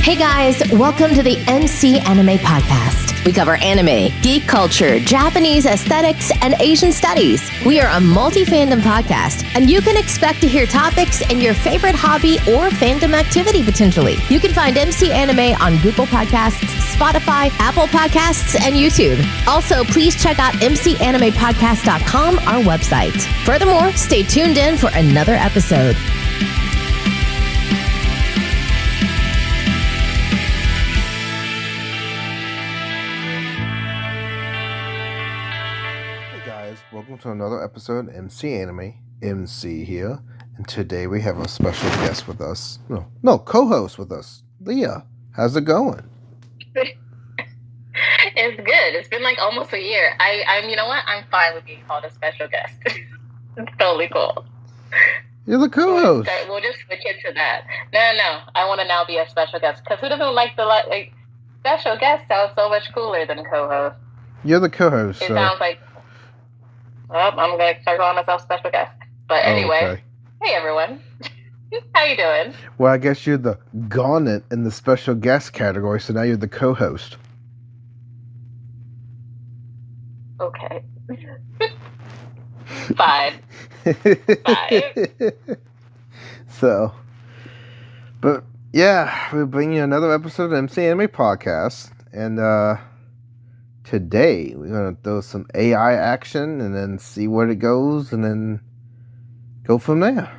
Hey guys, welcome to the MC Anime Podcast. We cover anime, geek culture, Japanese aesthetics, and Asian studies. We are a multi-fandom podcast, and you can expect to hear topics in your favorite hobby or fandom activity potentially. You can find MC Anime on Google Podcasts, Spotify, Apple Podcasts, and YouTube. Also, please check out mcanimepodcast.com, our website. Furthermore, stay tuned in for another episode. Welcome to another episode of MC Anime. MC here, and today we have a special guest with us. Co-host with us. Leah, how's it going? It's good. It's been like almost a year. I'm you know what? I'm fine with being called a special guest. It's totally cool. You're the co-host. We'll just switch it to that. No. I want to now be a special guest because who doesn't like special guest sounds so much cooler than co-host. You're the co-host. It sounds like. Well, I'm going to start calling myself special guest. But anyway, okay. Hey everyone. How you doing? Well, I guess you're the garnet in the special guest category, so now you're the co-host. Okay. Fine. So, but yeah, we're bringing you another episode of MC Anime Podcast, and today we're going to throw some AI action and then see where it goes and then go from there.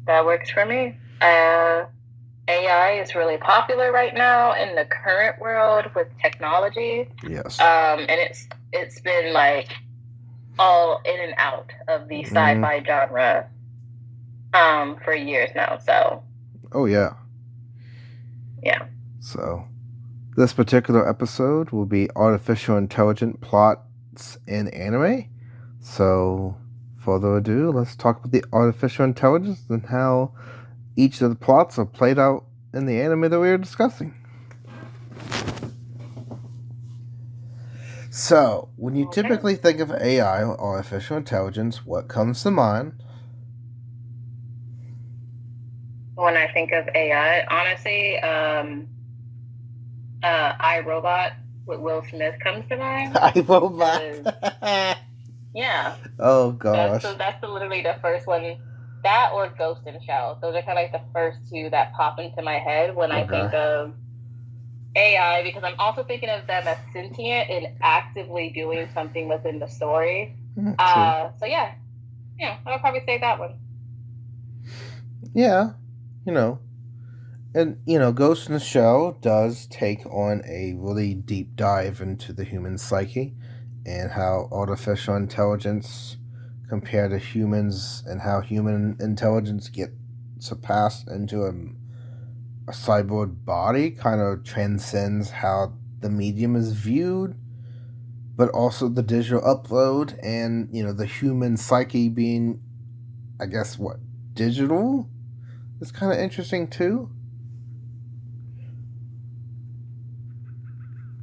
That works for me. AI is really popular right now in the current world with technology. Yes. And it's been like all in and out of the sci-fi genre for years now. So. Oh yeah. Yeah. So, this particular episode will be artificial intelligent plots in anime. So, further ado, let's talk about the artificial intelligence and how each of the plots are played out in the anime that we are discussing. So, when you typically think of AI or artificial intelligence, what comes to mind? When I think of AI, honestly, iRobot with Will Smith comes to mind. iRobot? Yeah. Oh, gosh. That's literally the first one. That or Ghost in Shell. Those are kind of like the first two that pop into my head when I think of AI, because I'm also thinking of them as sentient and actively doing something within the story. So, yeah, I would probably say that one. Yeah. Ghost in the Shell does take on a really deep dive into the human psyche and how artificial intelligence compared to humans and how human intelligence get surpassed into a cyborg body kind of transcends how the medium is viewed, but also the digital upload and, the human psyche being, I guess, digital? It's kind of interesting too.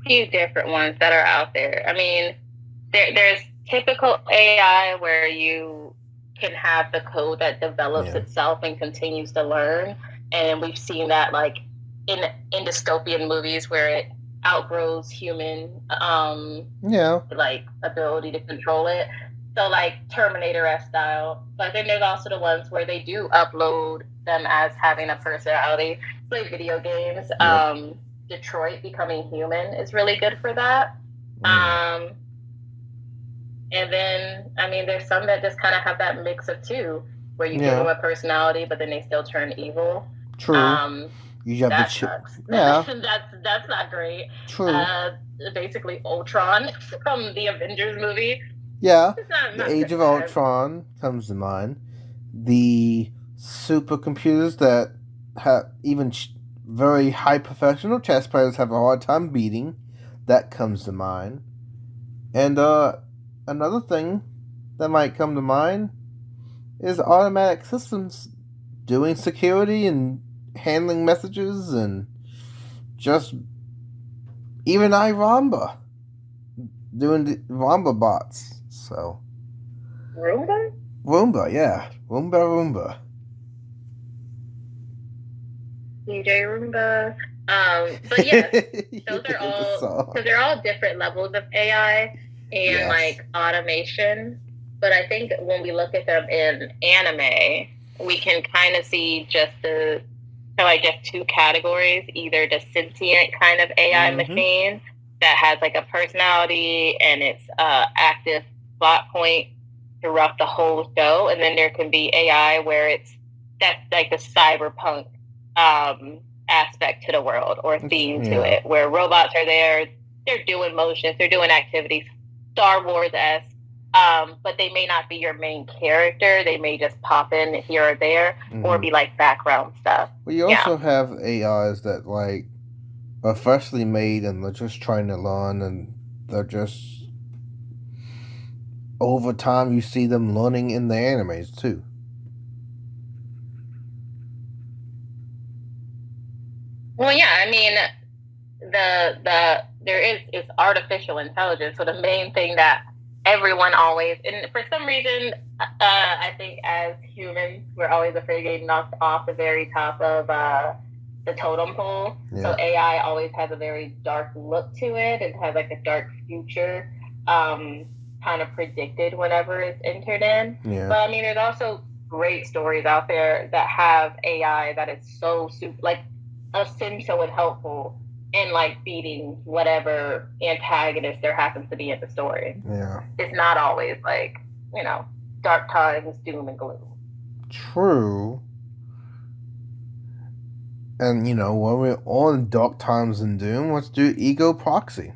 Few different ones that are out there. I mean, there's typical AI where you can have the code that develops itself and continues to learn, and we've seen that like in dystopian movies where it outgrows human like ability to control it. So like Terminator-esque style. But then there's also the ones where they do upload them as having a personality. Play video games. Detroit Becoming Human is really good for that. And then, there's some that just kind of have that mix of two, where you give them a personality, but then they still turn evil. True. You have that sucks. Yeah. that's not great. True. Basically Ultron from the Avengers movie. Yeah. The Age of Ultron comes to mind. The supercomputers that have even very high professional chess players have a hard time beating. That comes to mind. And another thing that might come to mind is automatic systems doing security and handling messages and just even iRomba doing the Roomba bots. So Roomba? Roomba, yeah. Roomba. DJ Roomba. But yes, they're all different levels of AI and like automation. But I think when we look at them in anime, we can kind of see just two categories: either the sentient kind of AI machine that has like a personality and it's active plot point throughout the whole show, and then there can be AI where that's like the cyberpunk aspect to the world or theme to it, where robots are there, they're doing motions, they're doing activities, Star Wars-esque, but they may not be your main character. They may just pop in here or there or be like background stuff. Well, you also have AIs that like are freshly made and they're just trying to learn, and they're just over time you see them learning in the animes too. Well, yeah, I mean, it's artificial intelligence. So the main thing that everyone always, and for some reason, I think as humans, we're always afraid of getting knocked off the very top of the totem pole. Yeah. So AI always has a very dark look to it. It has like a dark future, kind of predicted whenever it's entered in. Yeah. But I mean, there's also great stories out there that have AI that is so super, like, essential and helpful in like beating whatever antagonist there happens to be in the story. Yeah. It's not always like, dark times, doom and gloom. True. And when we're on dark times and doom, let's do Ergo Proxy.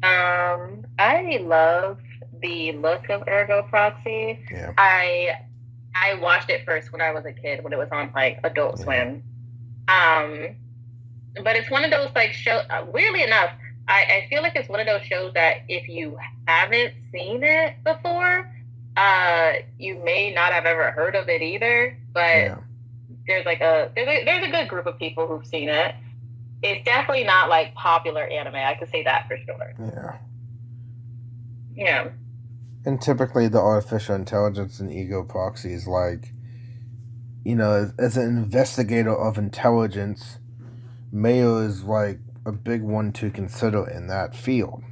I love the look of Ergo Proxy. Yeah. I watched it first when I was a kid, when it was on like Adult Swim. But it's one of those like shows. Weirdly enough, I feel like it's one of those shows that if you haven't seen it before, you may not have ever heard of it either. But there's a good group of people who've seen it. It's definitely not like popular anime. I can say that for sure. Yeah. Yeah. And typically the artificial intelligence in Ergo Proxy is like, as an investigator of intelligence, Mayo is like a big one to consider in that field.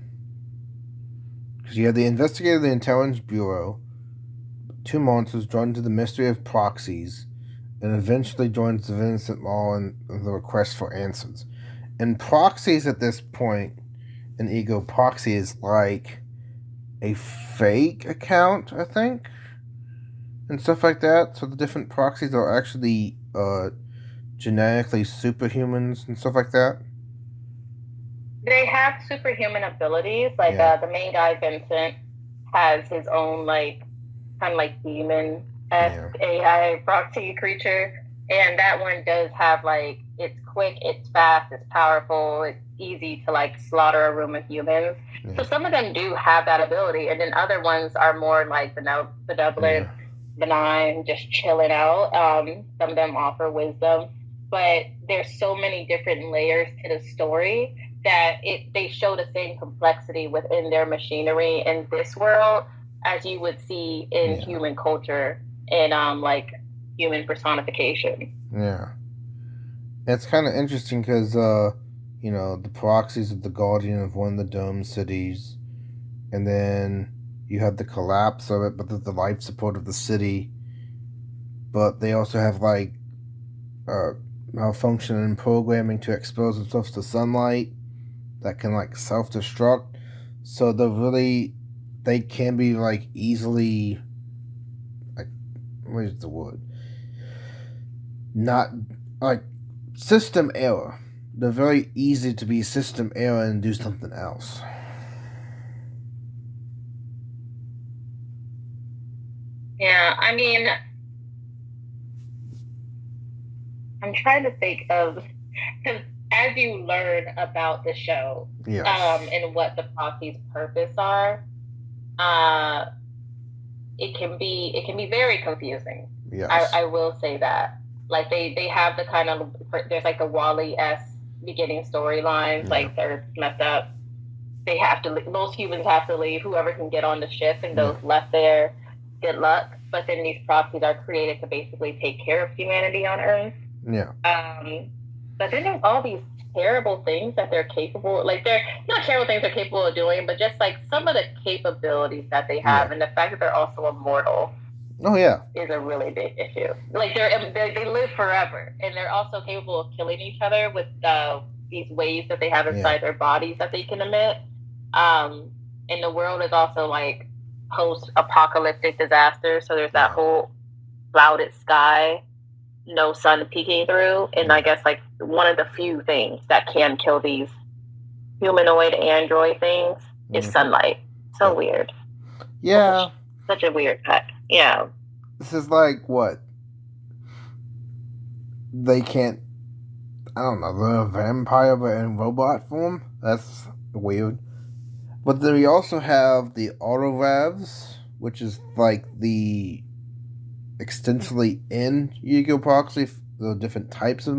Because you have the investigator of the Intelligence Bureau, two monsters drawn to the mystery of proxies, and eventually joins the Vincent Law and the request for answers. And proxies at this point in Ergo Proxy is like a fake account, I think, and stuff like that. So the different proxies are actually genetically superhumans and stuff like that. They have superhuman abilities. Like the main guy, Vincent, has his own like kind of like demon-esque AI proxy creature, and that one does have like, it's quick, it's fast, it's powerful, it's easy to like slaughter a room of humans. Yeah. So some of them do have that ability, and then other ones are more like benevolent, benign, just chilling out. Some of them offer wisdom, but there's so many different layers to the story that they show the same complexity within their machinery in this world as you would see in human culture and like human personification. Yeah. It's kind of interesting because the proxies of the guardian of one of the dome cities, and then you have the collapse of it, but the life support of the city. But they also have like malfunction in programming to expose themselves to sunlight that can like self-destruct. So they can be like easily, like, what is the word? Not like system error. They're very easy to be system error and do something else. Yeah, I mean, I'm trying to think of, because as you learn about the show, and what the proxies' purpose are, it can be very confusing. Yes. I will say that. Like they have the kind of, there's like the Wall-E-esque beginning storylines, like they're messed up. They have to, most humans have to leave. Whoever can get on the ship, and those left there, good luck. but then these proxies are created to basically take care of humanity on Earth. Yeah. But then there's all these terrible things that they're capable, like they're not terrible things they're capable of doing, but just like some of the capabilities that they have, and the fact that they're also immortal. Oh yeah, is a really big issue. Like they live forever, and they're also capable of killing each other with these waves that they have inside their bodies that they can emit. And the world is also like post-apocalyptic disaster, so there's that whole clouded sky, no sun peeking through, and I guess like one of the few things that can kill these humanoid android things is sunlight. So weird. Yeah. Such a weird cut. Yeah. This is like what? They can't. I don't know. They're a vampire but in robot form? That's weird. But then we also have the auto-revs, which is like the extensively in Ergo Proxy, the different types of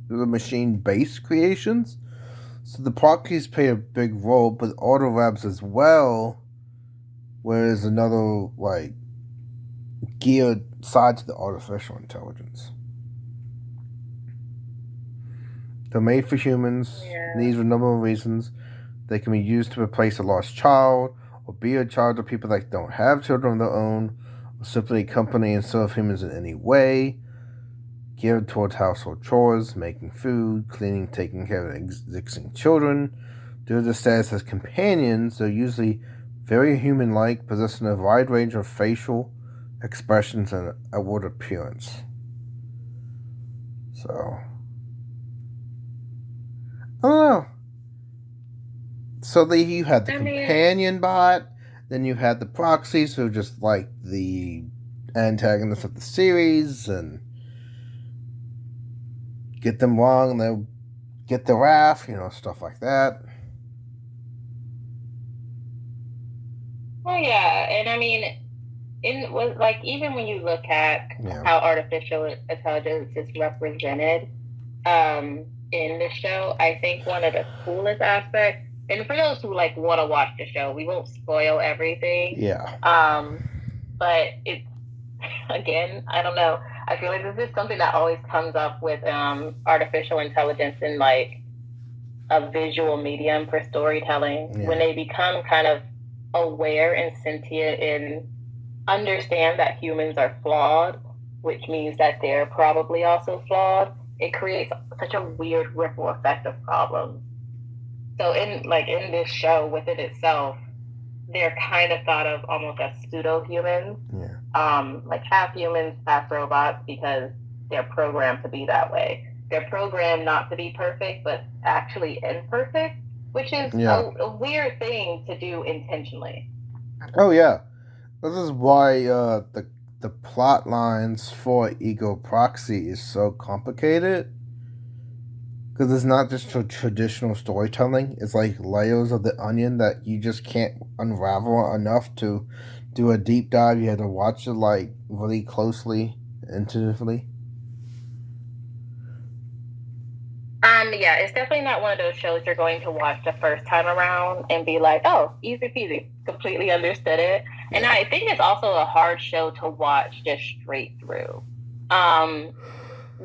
machine-based creations. So the proxies play a big role, but auto-revs as well, whereas another like geared side to the artificial intelligence. They're made for humans. These are a number of reasons. They can be used to replace a lost child, or be a child of people that don't have children of their own, or simply accompany and serve humans in any way. Geared towards household chores, making food, cleaning, taking care of existing children. Due to their status as companions, they're usually very human-like, possessing a wide range of facial expressions and outward appearance. So, I don't know. So you had the companion bot, then you had the proxies who are just like the antagonists of the series, and get them wrong, they'll get the wrath, stuff like that. Well, yeah, and I mean, even when you look at how artificial intelligence is represented in the show, I think one of the coolest aspects, and for those who want to watch the show, we won't spoil everything. Yeah. But it's, again, I don't know. I feel like this is something that always comes up with artificial intelligence in a visual medium for storytelling. When they become kind of aware and sentient and understand that humans are flawed, which means that they're probably also flawed, it creates such a weird ripple effect of problems. So in this show within itself, they're kind of thought of almost as pseudo-humans, half humans, half robots, because they're programmed to be that way. They're programmed not to be perfect, but actually imperfect, which is a weird thing to do intentionally. Oh yeah, this is why the plot lines for Ergo Proxy is so complicated. Because it's not just traditional storytelling. It's like layers of the onion that you just can't unravel enough to do a deep dive. You have to watch it really closely, intuitively. Yeah, it's definitely not one of those shows you're going to watch the first time around and be like, oh, easy peasy, completely understood it. Yeah. And I think it's also a hard show to watch just straight through.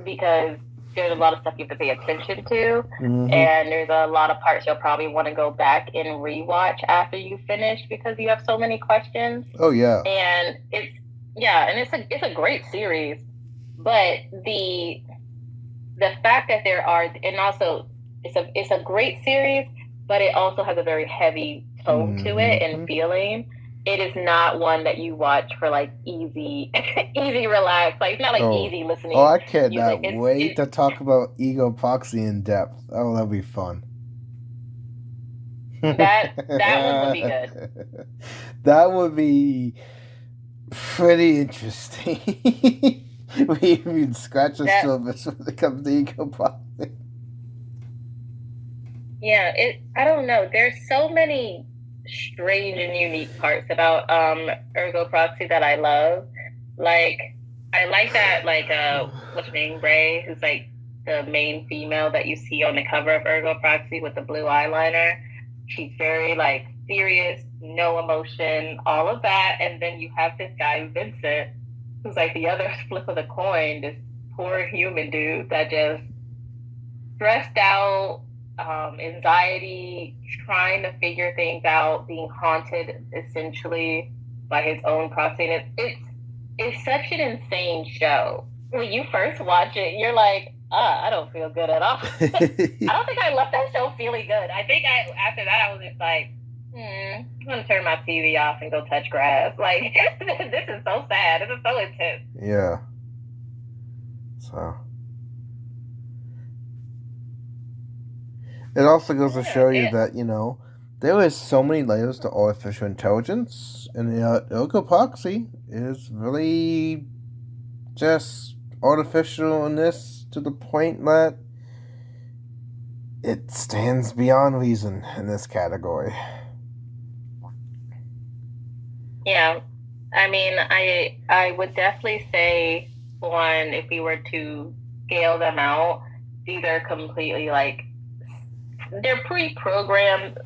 Because there's a lot of stuff you have to pay attention to, and there's a lot of parts you'll probably want to go back and rewatch after you finish because you have so many questions. Oh yeah, and it's a great series, but the fact that there are, and also it's a great series, but it also has a very heavy tone to it and feeling. It is not one that you watch for easy relax. It's not easy listening. Oh, I cannot wait to talk about Ergo Proxy in depth. Oh, that'll be fun. That one would be good. That would be pretty interesting. We even scratch the surface when it comes to Ergo Proxy. Yeah, I don't know. There's so many strange and unique parts about Ergo Proxy that I love. I like that what's her name, Ray, who's the main female that you see on the cover of Ergo Proxy with the blue eyeliner. She's very serious, no emotion, all of that. And then you have this guy, Vincent, who's like the other flip of the coin, this poor human dude that just stressed out, anxiety, trying to figure things out, being haunted essentially by his own process. It's such an insane show. When you first watch it, you're like, I don't feel good at all. I don't think I left that show feeling good. I think after that I was just like, I'm gonna turn my TV off and go touch grass. Like, this is so sad. This is so intense. Yeah. So it also goes to show you that, there is so many layers to artificial intelligence, and the Ergo Proxy is really just artificial in this to the point that it stands beyond reason in this category. Yeah. I mean, I would definitely say, one, if we were to scale them out, these are completely like, they're pre-programmed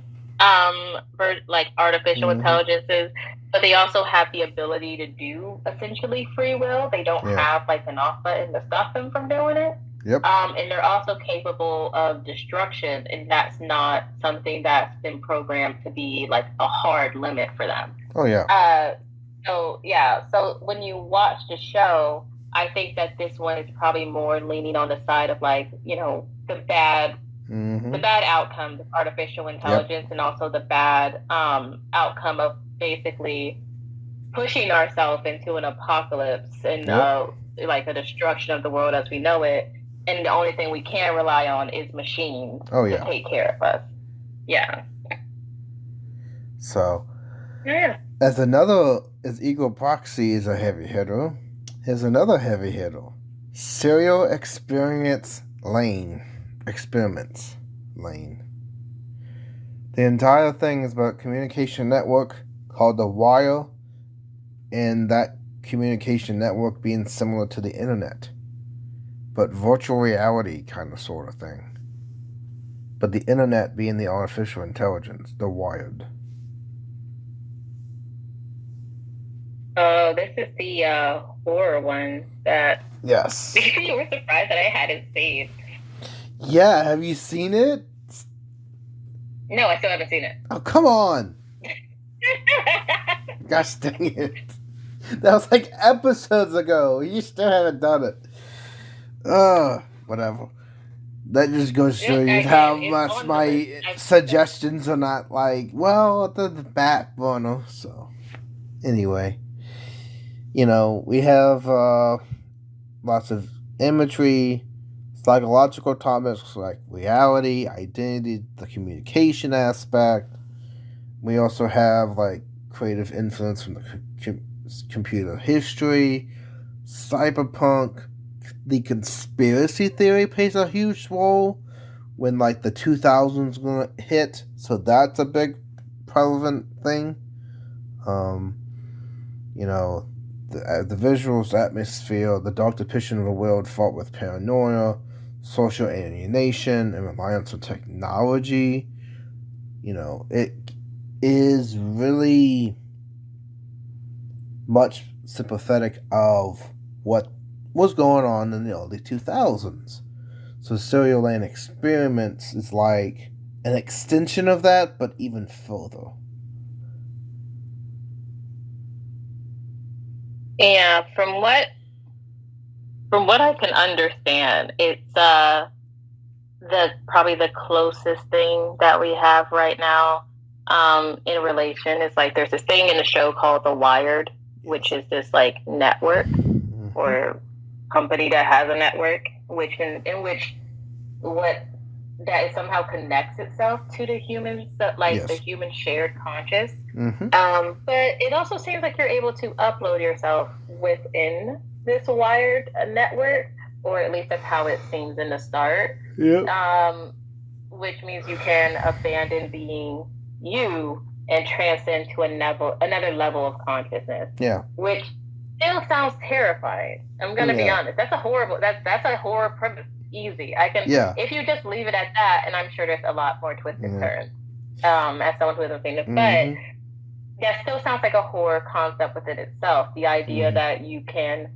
like artificial intelligences, but they also have the ability to do essentially free will. They don't have like an off button to stop them from doing it. Yep. And they're also capable of destruction, and that's not something that's been programmed to be like a hard limit for them. Oh yeah. So when you watch the show, I think that this one is probably more leaning on the side of like, the bad outcomes of artificial intelligence, and also the bad outcome of basically pushing ourselves into an apocalypse and like a destruction of the world as we know it. And the only thing we can rely on is machines to take care of us. Yeah. So, as Ergo Proxy is a heavy hitter, here's another heavy hitter. Serial Experience Lain Experiments. Lain. The entire thing is about a communication network called the Wire, and that communication network being similar to the internet, but virtual reality kind of sort of thing. But the internet being the artificial intelligence, the wired. Oh, this is the horror one that... Yes. You were surprised that I hadn't seen. Yeah, have you seen it? No, I still haven't seen it. Oh, come on! Gosh dang it. That was like episodes ago. You still haven't done it. Whatever. That just goes to show you how much my suggestions are not like, well, at the back burner. So, anyway. We have lots of imagery, psychological topics like reality, identity, the communication aspect. We also have like creative influence from the computer history, cyberpunk. The conspiracy theory plays a huge role when like the 2000s gonna hit, so that's a big prevalent thing. The visuals, atmosphere, the dark depiction of a world fraught with paranoia, social alienation, and reliance on technology. It is really much sympathetic of what was going on in the early 2000s. So Serial Lain Experiments is like an extension of that, but even further. Yeah, from what I can understand, it's probably the closest thing that we have right now in relation. It's like there's this thing in the show called The Wired, which is this like network or company that has a network, in which that it somehow connects itself to the humans, the human shared conscious. But it also seems like you're able to upload yourself within this wired network, or at least that's how it seems in the start. Which means you can abandon being you and transcend to another level of consciousness. Which still sounds terrifying. I'm gonna be honest. That's a horror premise. Easy. If you just leave it at that, and I'm sure there's a lot more twists and turns. As someone who hasn't seen it, but that still sounds like a horror concept within itself. The idea that you can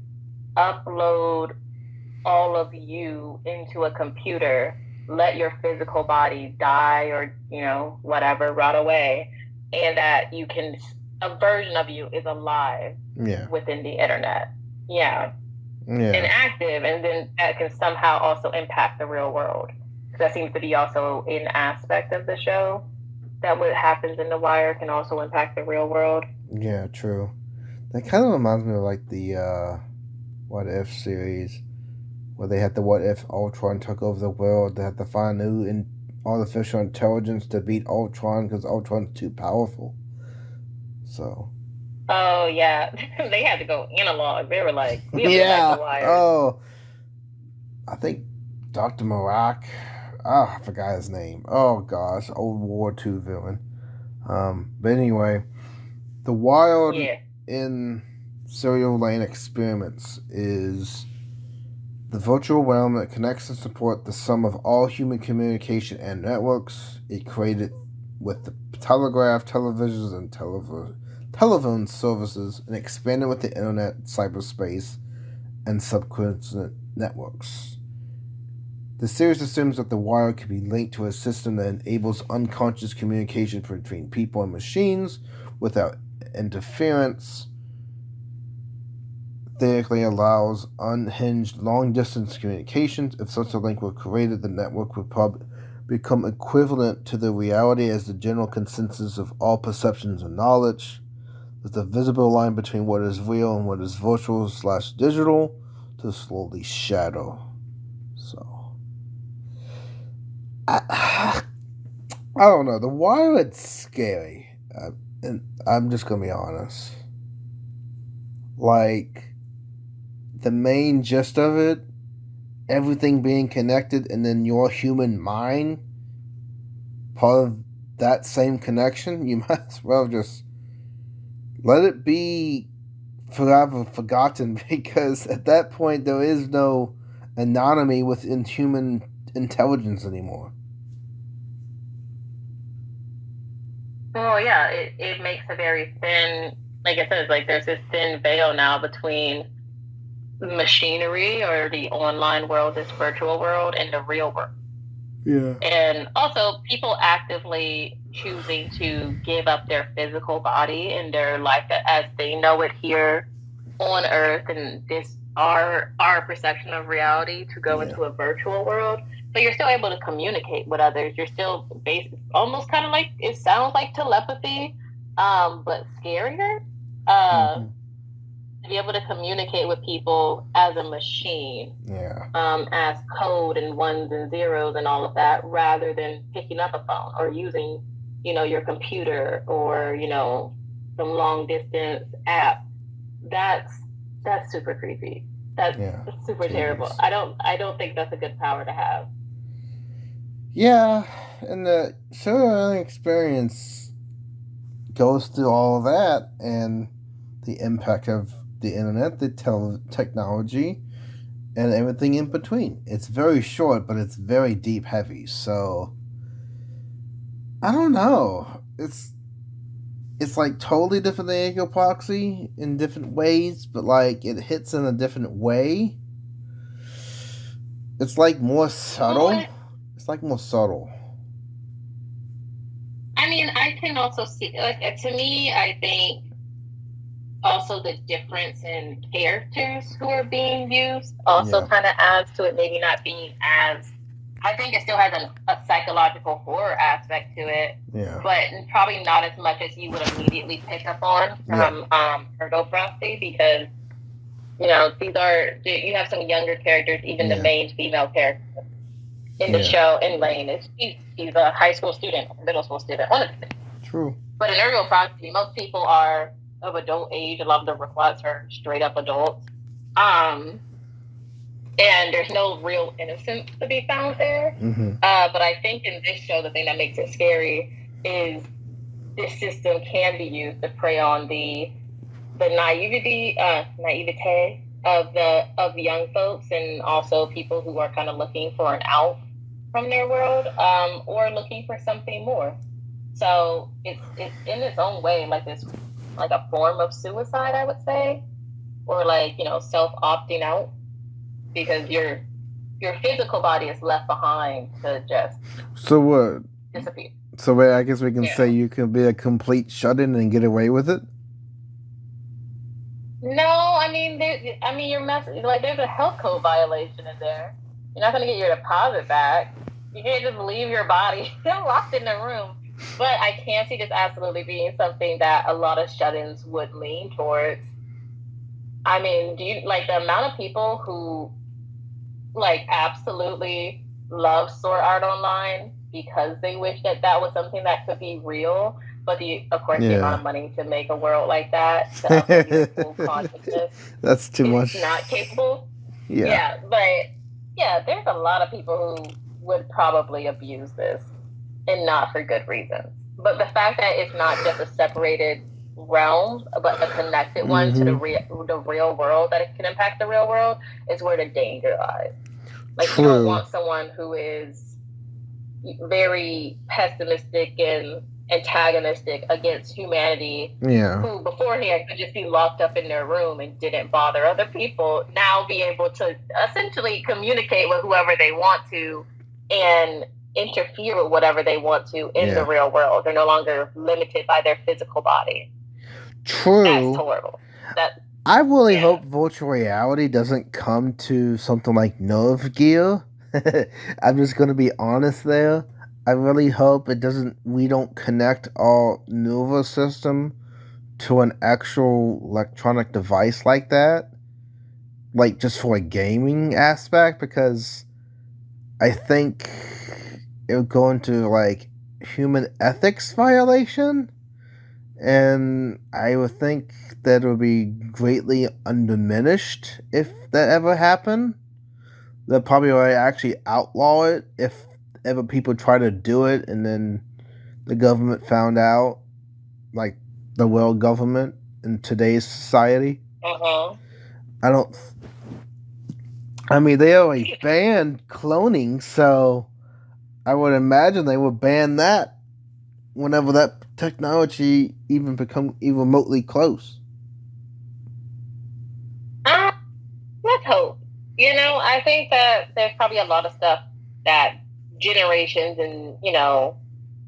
upload all of you into a computer, let your physical body die or, whatever, rot away, and that you can, a version of you is alive within the internet. Yeah. And active, and then that can somehow also impact the real world. That seems to be also an aspect of the show, that what happens in The Wire can also impact the real world. Yeah, true. That kind of reminds me of like the What If series, where they had the What If Ultron took over the world. They had to find new artificial intelligence to beat Ultron because Ultron's too powerful. So. Oh yeah, they had to go analog. They were like, we have to go back to The Wire. Oh, I think Dr. Marak. Oh, I forgot his name. Oh gosh, old World War II villain. But anyway, the wild in serial Lain Experiments is the virtual realm that connects and supports the sum of all human communication and networks. It created with the telegraph, televisions, and telephone services, and expanded with the internet, cyberspace, and subsequent networks. The series assumes that the wire can be linked to a system that enables unconscious communication between people and machines without interference. Theoretically allows unhinged long-distance communications. If such a link were created, the network would probably become equivalent to the reality as the general consensus of all perceptions and knowledge. There's a visible line between what is real and what is virtual/digital to slowly shadow. So. I don't know. The Wire is scary. And I'm just going to be honest. Like, the main gist of it, everything being connected, and then your human mind, part of that same connection, you might as well just let it be forever forgotten, because at that point there is no anatomy within human intelligence anymore. Well, yeah, it makes a very thin, like it says, like there's this thin veil now between machinery or the online world, this virtual world, and the real world. Yeah. And also people actively choosing to give up their physical body and their life as they know it here on Earth, and this our perception of reality, to go into a virtual world. But you're still able to communicate with others. You're still almost kind of like, it sounds like telepathy, but scarier. To be able to communicate with people as a machine, as code and ones and zeros and all of that, rather than picking up a phone or using, your computer or, some long distance app. That's super creepy. That's super terrible. I don't think that's a good power to have. Yeah, and the serial experience goes through all of that and the impact of the internet, the technology, and everything in between. It's very short, but it's very deep heavy. So I don't know. It's like totally different than Ergo Proxy in different ways, but like it hits in a different way. It's like more subtle. It's like more subtle. I mean, I can also see, like, to me, I think also the difference in characters who are being used also kind of adds to it maybe not being as, I think it still has a psychological horror aspect to it, but probably not as much as you would immediately pick up on from Ergo Proxy, because, you have some younger characters, even the main female character in the show, in Lain. She's a high school student, middle school student, one of the things. True. But in Ergo Proxy, most people are of adult age. A lot of the requests are straight up adults. And there's no real innocence to be found there. But I think in this show, the thing that makes it scary is this system can be used to prey on the naivete of young folks, and also people who are kind of looking for an out from their world, or looking for something more. So it's in its own way like this, like a form of suicide, I would say, or like, you know, self opting out, because your physical body is left behind to just disappear. So I guess we can say you can be a complete shut-in and get away with it. No, I mean, you're messing. Like, there's a health code violation in there. You're not going to get your deposit back. You can't just leave your body locked in the room. But I can see this absolutely being something that a lot of shut-ins would lean towards. I mean, do you like the amount of people who like absolutely love Sword Art Online because they wish that was something that could be real? But of course, the amount of money to make a world like that, to upload your full consciousness, that's too much. Not capable. Yeah, but there's a lot of people who would probably abuse this, and not for good reasons. But the fact that it's not just a separated realm, but a connected one to the real world, that it can impact the real world, is where the danger lies. Like, you don't want someone who is very pessimistic and antagonistic against humanity, who beforehand could just be locked up in their room and didn't bother other people, now be able to essentially communicate with whoever they want to and interfere with whatever they want to in the real world. They're no longer limited by their physical body. True. That's horrible. I really hope virtual reality doesn't come to something like Nerve Gear. I'm just going to be honest there. I really hope we don't connect our nervous system to an actual electronic device like that. Like, just for a gaming aspect, because I think it would go into, like, human ethics violation. And I would think that it would be greatly undiminished if that ever happened. They'll probably actually outlaw it if ever people try to do it and then the government found out, like the world government in today's society. I mean, they already banned cloning, so I would imagine they would ban that whenever that technology even become even remotely close. Let's hope. You know, I think that there's probably a lot of stuff that generations and, you know,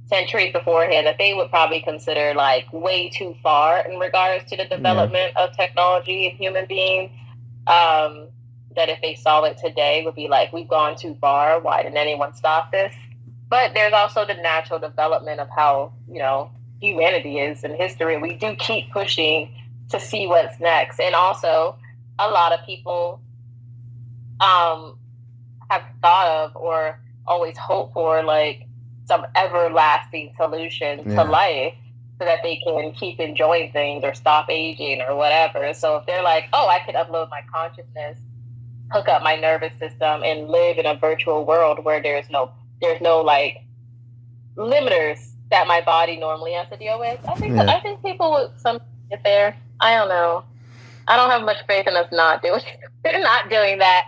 centuries beforehand that they would probably consider like way too far in regards to the development of technology and human beings. That if they saw it today would be like, we've gone too far. Why didn't anyone stop this? But there's also the natural development of how, you know, humanity is in history. We do keep pushing to see what's next. And also, a lot of people have thought of or always hoped for like some everlasting solution to life so that they can keep enjoying things or stop aging or whatever. So if they're like, oh, I could upload my consciousness, hook up my nervous system, and live in a virtual world where there's no like limiters that my body normally has to deal with. I think people would some get there. I don't know. I don't have much faith in us not doing that.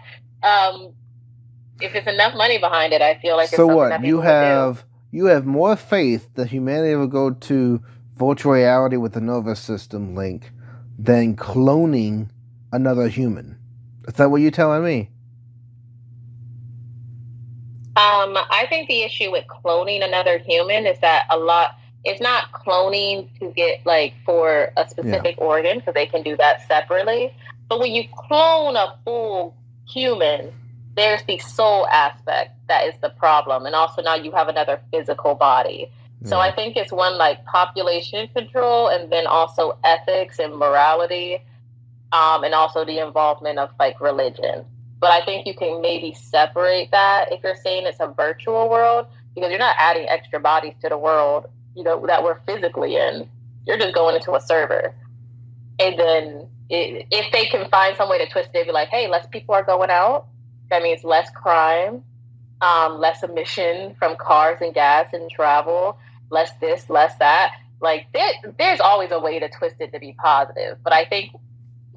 If it's enough money behind it, I feel like. So what you have more faith that humanity will go to virtual reality with the nervous system link than cloning another human. Is that what you're telling me? I think the issue with cloning another human is that it's not cloning to get like for a specific organ, because they can do that separately. But when you clone a full human, there's the soul aspect that is the problem. And also now you have another physical body. So I think it's one like population control, and then also ethics and morality, and also the involvement of like religion. But I think you can maybe separate that if you're saying it's a virtual world, because you're not adding extra bodies to the world, you know, that we're physically in. You're just going into a server. And then if they can find some way to twist it, be like, hey, less people are going out. That means less crime, less emission from cars and gas and travel, less this, less that. Like there's always a way to twist it to be positive. But I think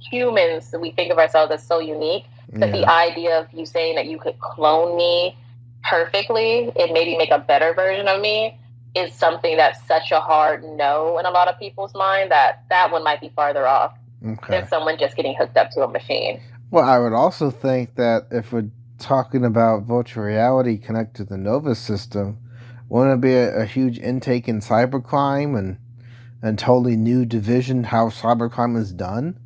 humans, we think of ourselves as so unique that the idea of you saying that you could clone me perfectly and maybe make a better version of me is something that's such a hard no in a lot of people's mind that one might be farther off than someone just getting hooked up to a machine. Well, I would also think that if we're talking about virtual reality connected to the nervous system, wouldn't it be a huge intake in cybercrime and totally new division how cybercrime is done?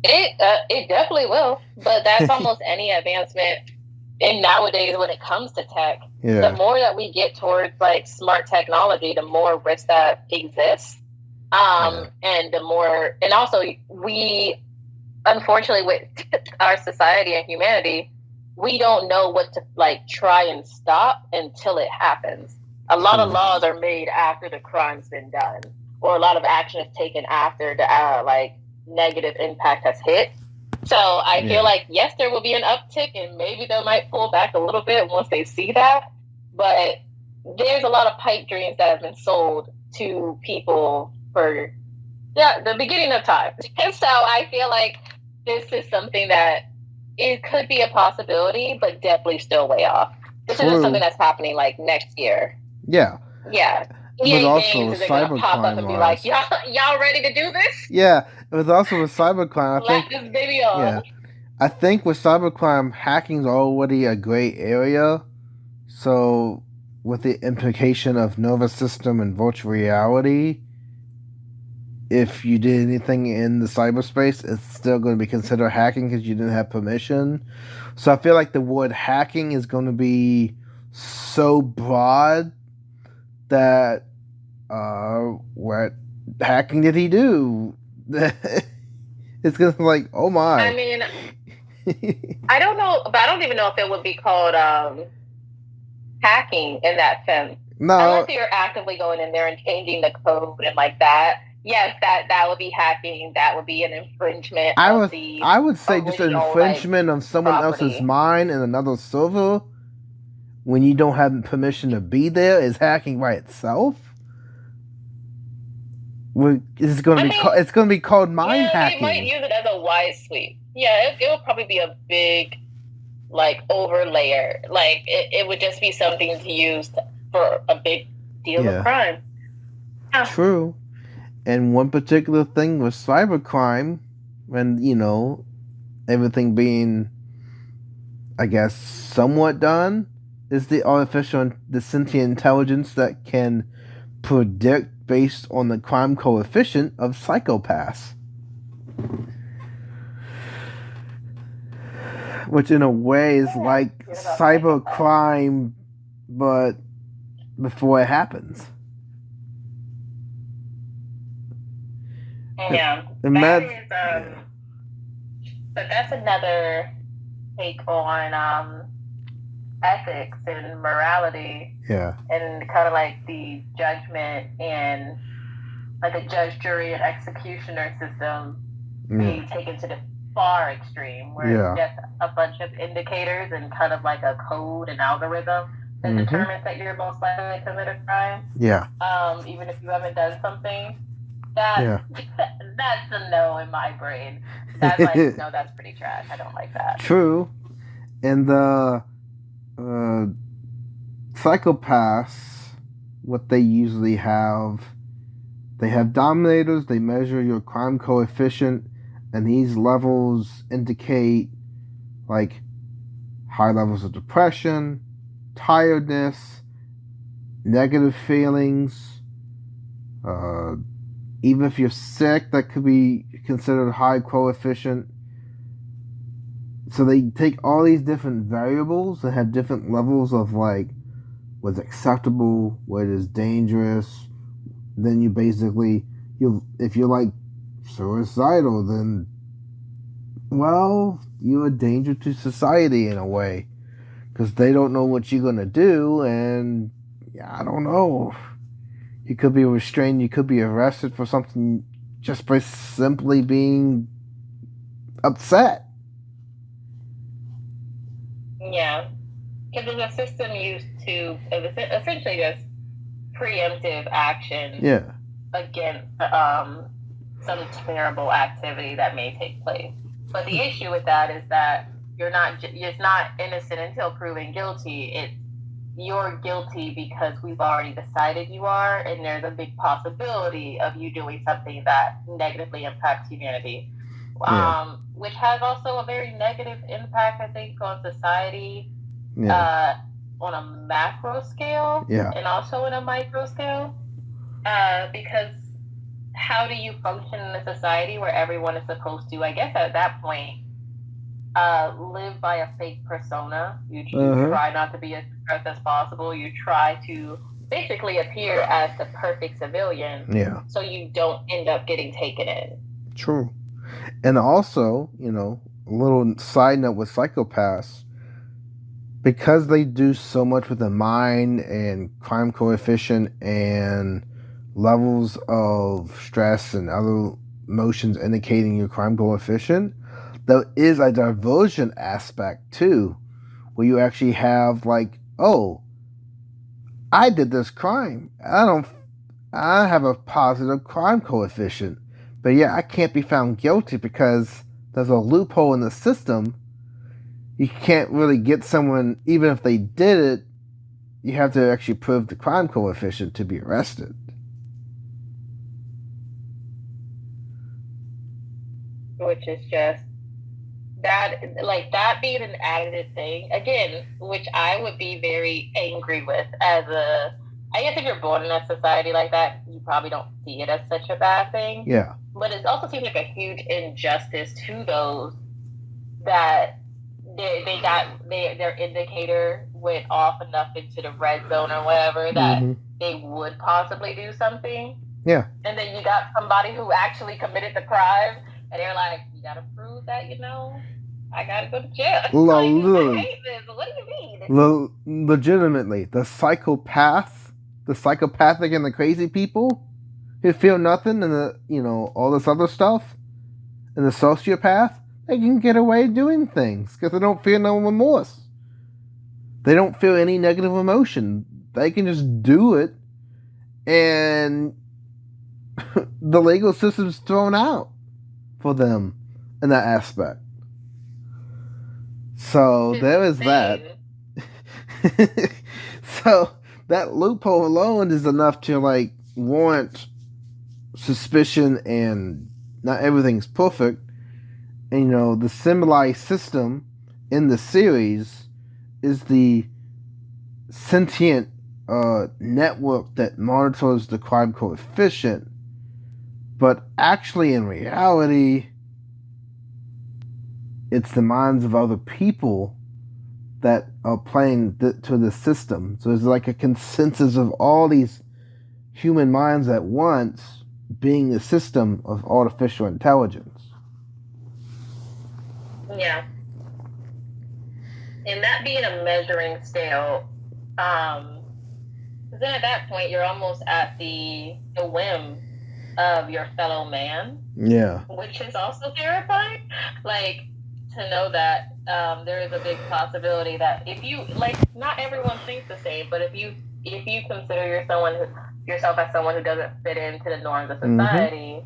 It definitely will, but that's almost any advancement in nowadays when it comes to tech. Yeah. The more that we get towards like smart technology, the more risk that exists. And the more, and also we, unfortunately, with our society and humanity, we don't know what to like try and stop until it happens. A lot of laws are made after the crime's been done, or a lot of action is taken after the like negative impact has hit. So I feel like, yes, there will be an uptick, and maybe they might pull back a little bit once they see that. But there's a lot of pipe dreams that have been sold to people for the beginning of time. And so I feel like this is something that it could be a possibility, but definitely still way off. This isn't something that's happening like next year. Yeah. Yeah. But also with cybercrime, pop up and be like, y'all ready to do this? Yeah, but also with cybercrime, I think. This baby on. Yeah, I think with cybercrime, hacking's already a gray area. So, with the implication of nervous system and virtual reality, if you did anything in the cyberspace, it's still going to be considered hacking because you didn't have permission. So I feel like the word hacking is going to be so broad that what hacking did he do? It's going to be like, oh my. I mean, I don't know, but I don't even know if it would be called hacking in that sense. No. Unless you're actively going in there and changing the code and like that. Yes, that would be hacking. That would be an infringement. I would say just an infringement of someone else's mind in another server when you don't have permission to be there is hacking by itself. It's going to be called mind hacking. They might use it as a wide sweep. Yeah, it would probably be a big like overlayer. Like it would just be something to use for a big deal of crime. Yeah. True. And one particular thing with cybercrime, and, everything being, I guess, somewhat done, is the sentient intelligence that can predict based on the crime coefficient of Pyscho-Pass. Which, in a way, is like cybercrime, but before it happens. Yeah, but that's another take on ethics and morality. Yeah, and kind of like the judgment and like a judge, jury, and executioner system being taken to the far extreme, where it's just a bunch of indicators and kind of like a code and algorithm that determines that you're most likely to commit a crime. Yeah. Even if you haven't done something. That's a no in my brain. That's like, no, that's pretty trash. I don't like that. True. And the Pyscho-Pass, what they usually have, they have dominators, they measure your crime coefficient, and these levels indicate like high levels of depression, tiredness, negative feelings, even if you're sick, that could be considered high coefficient. So they take all these different variables and have different levels of like what's acceptable, what is dangerous. Then you basically, if you're like suicidal, then, well, you're a danger to society in a way. Because they don't know what you're going to do, and I don't know. You could be restrained, you could be arrested for something just by simply being upset. Yeah. Because it's a system used to essentially just preemptive action against some terrible activity that may take place. But the issue with that is that it's not innocent until proven guilty. you're guilty because we've already decided you are, and there's a big possibility of you doing something that negatively impacts humanity. Which has also a very negative impact, I think, on society on a macro scale and also on a micro scale. Because how do you function in a society where everyone is supposed to, I guess at that point, live by a fake persona? You try not to be as stressed as possible. You try to basically appear as the perfect civilian so you don't end up getting taken in. True. And also, a little side note with Pyscho-Pass, because they do so much with the mind and crime coefficient and levels of stress and other emotions indicating your crime coefficient, there is a diversion aspect too, where you actually have like, oh, I did this crime. I have a positive crime coefficient, but I can't be found guilty because there's a loophole in the system. You can't really get someone, even if they did it, you have to actually prove the crime coefficient to be arrested. Which is just that being an additive thing again, which I would be very angry with I guess if you're born in a society like that, you probably don't see it as such a bad thing. Yeah. But it also seems like a huge injustice to those that their indicator went off enough into the red zone or whatever that they would possibly do something. Yeah. And then you got somebody who actually committed the crime, and they're like, you gotta prove that, I gotta go to jail. I hate this. What do you mean? Legitimately, the psychopathic and the crazy people who feel nothing and all this other stuff, and the sociopath, they can get away doing things because they don't feel no remorse. They don't feel any negative emotion. They can just do it, and the legal system's thrown out for them in that aspect. So there is that. So that loophole alone is enough to warrant suspicion, and not everything's perfect. And the symbolized system in the series is the sentient network that monitors the crime coefficient. But actually, in reality, it's the minds of other people that are playing to the system. So there's like a consensus of all these human minds at once being the system of artificial intelligence. Yeah. And that being a measuring scale, then at that point, you're almost at the whim of your fellow man. Yeah. Which is also terrifying. To know that there is a big possibility that if you, not everyone thinks the same, but if you consider yourself as someone who doesn't fit into the norms of society,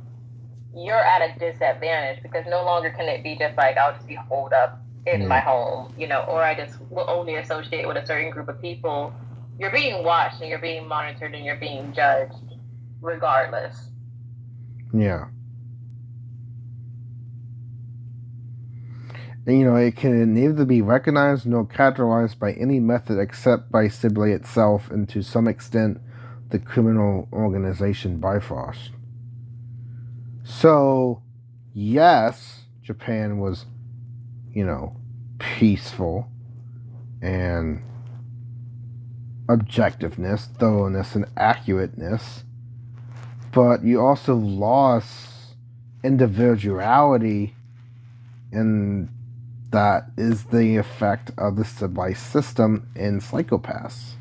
you're at a disadvantage, because no longer can it be just I'll just be holed up in my home, or I just will only associate with a certain group of people. You're being watched, and you're being monitored, and you're being judged regardless. Yeah. And, it can neither be recognized nor categorized by any method except by Sibley itself, and to some extent the criminal organization Bifrost. So, yes, Japan was, peaceful, and objectiveness, thoroughness, and accurateness, but you also lost individuality, and that is the effect of the civilized system in Pyscho-Pass.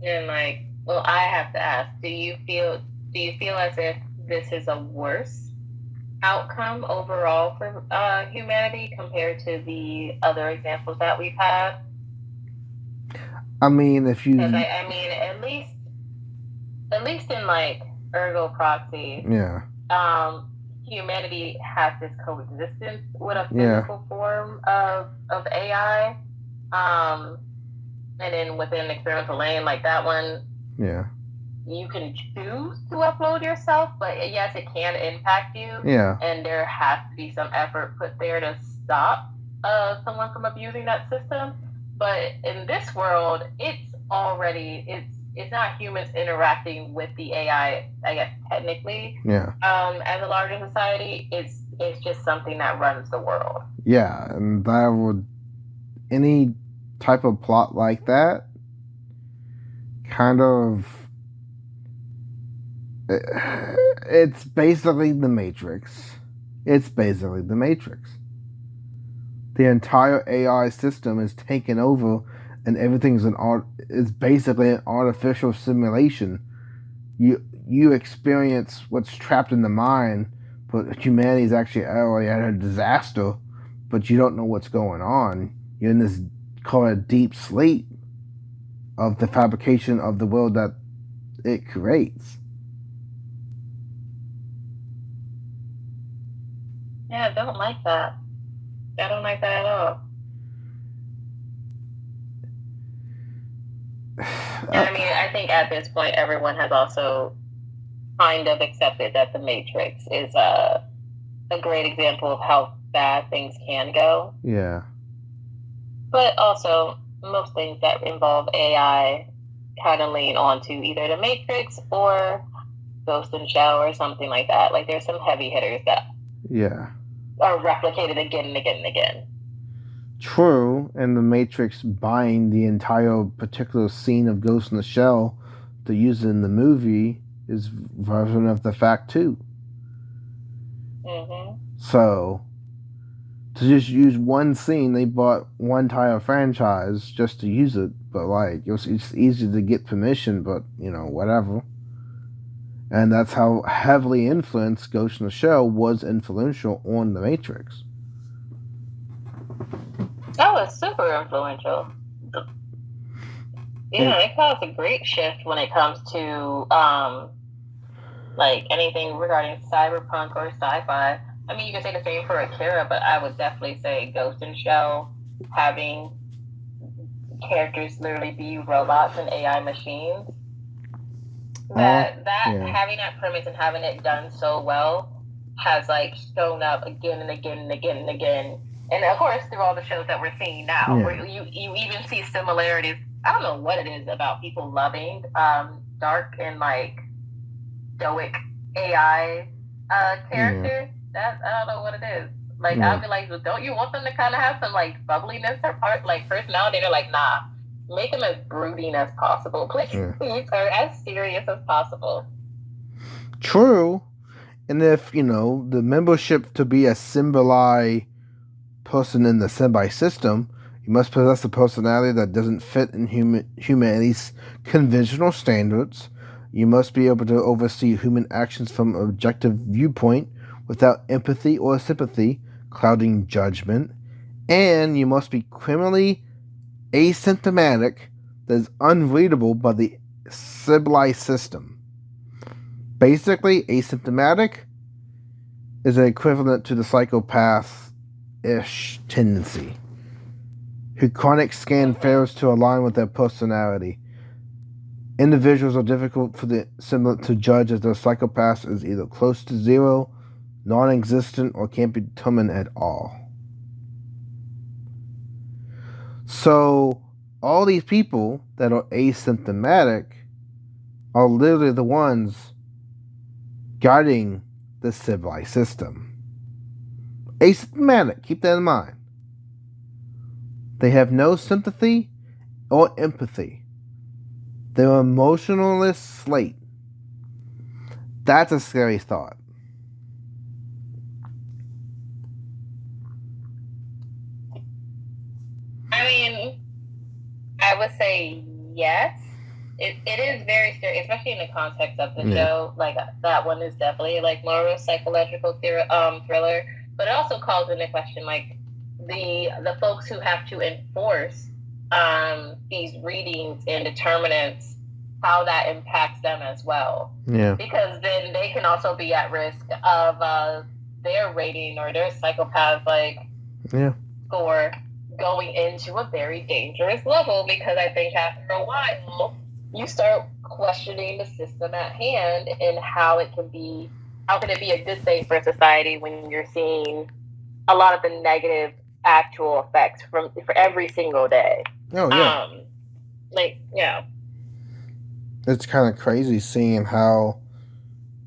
And I have to ask, do you feel as if this is a worse outcome overall for humanity compared to the other examples that we've had? I mean, if you... at least in Ergo Proxy, humanity has this coexistence with a physical form of AI. And then within experimental Lain, like that one, you can choose to upload yourself, but yes, it can impact you. Yeah. And there has to be some effort put there to stop someone from abusing that system. But in this world, it's not humans interacting with the AI, I guess, technically. Yeah. As a larger society, it's just something that runs the world. Yeah, and that would, any type of plot like that kind of, it's basically the Matrix. It's basically the Matrix. The entire AI system is taken over, and everything's is basically an artificial simulation. You experience what's trapped in the mind, but humanity's actually already at a disaster, but you don't know what's going on. You're in this called deep sleep of the fabrication of the world that it creates. Yeah, I don't like that. I don't like that at all. I mean, I think at this point, everyone has also kind of accepted that the Matrix is a great example of how bad things can go. Yeah. But also, most things that involve AI kind of lean onto either the Matrix or Ghost in the Shell or something like that. Like, there's some heavy hitters that are replicated again and again and again. True, and the Matrix buying the entire particular scene of Ghost in the Shell to use it in the movie is version of the fact too. Mm-hmm. So, to just use one scene, they bought one entire franchise just to use it, but like, it's easy to get permission, but, whatever. And that's how heavily influenced Ghost in the Shell was influential on the Matrix. That was super influential. It caused a great shift when it comes to like anything regarding cyberpunk or sci-fi. I mean, you can say the same for Akira, but I would definitely say Ghost in the Shell, having characters literally be robots and AI machines. Having that premise and having it done so well has like shown up again and again and again and again. And of course, through all the shows that we're seeing now, where you even see similarities. I don't know what it is about people loving dark and like stoic AI characters. I don't know what it is. Like, I'll be like, don't you want them to kind of have some like bubbliness or personality? They're like, nah, make them as brooding as possible, please, or as serious as possible. True, and if the membership to be a symbiote person in the symbiote system, you must possess a personality that doesn't fit in humanity's conventional standards. You must be able to oversee human actions from an objective viewpoint without empathy or sympathy clouding judgment. And you must be criminally asymptomatic that is unreadable by the symbiote system. Basically, asymptomatic is an equivalent to the psychopath-ish tendency, whose chronic scan fails to align with their personality. Individuals are difficult for the symbiote to judge, as their psychopath is either close to zero, non-existent, or can't be determined at all. So, all these people that are asymptomatic are literally the ones guiding the symbiote system. Asymptomatic, keep that in mind. They have no sympathy or empathy. They're an emotionless slate. That's a scary thought. I mean, I would say yes. It is very scary, especially in the context of the show. Like, that one is definitely like more of a psychological thriller, but it also calls into question like the folks who have to enforce these readings and determinants, how that impacts them as well. Yeah. Because then they can also be at risk of their rating or their psychopath score going into a very dangerous level, because I think after a while you start questioning the system at hand and how can it be a good thing for society when you're seeing a lot of the negative actual effects for every single day. Oh yeah. It's kind of crazy seeing how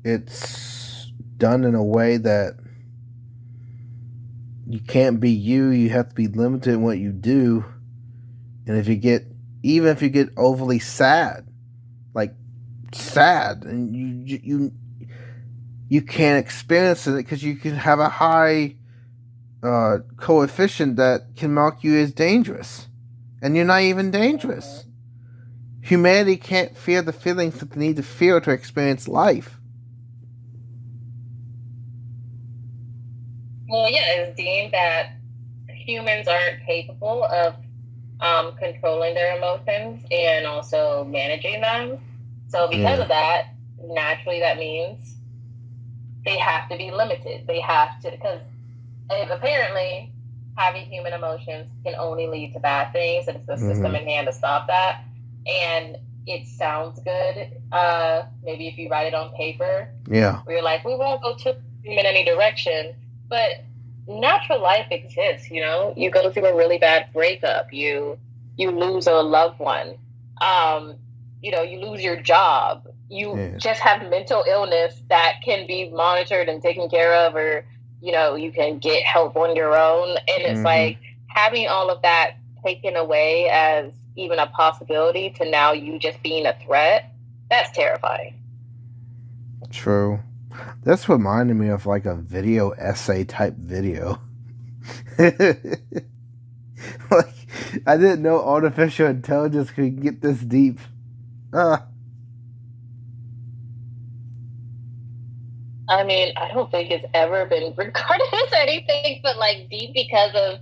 it's done in a way that you can't be you have to be limited in what you do. And even if you get overly sad, and you can't experience it because you can have a high coefficient that can mark you as dangerous, and you're not even dangerous. Humanity can't feel the feelings that they need to feel to experience life. Well, yeah, it's deemed that humans aren't capable of controlling their emotions and also managing them. So because of that, naturally that means they have to be limited. They have to, because apparently having human emotions can only lead to bad things, and it's the system in hand to stop that. And it sounds good, maybe if you write it on paper, where you're like, we won't go too in any direction, but natural life exists. You go through a really bad breakup, you lose a loved one, you lose your job, you just have mental illness that can be monitored and taken care of, or you can get help on your own. And it's like having all of that taken away as even a possibility to now you just being a threat, that's terrifying. True. This reminded me of a video essay type video. I didn't know artificial intelligence could get this deep. I mean, I don't think it's ever been regarded as anything but deep, because of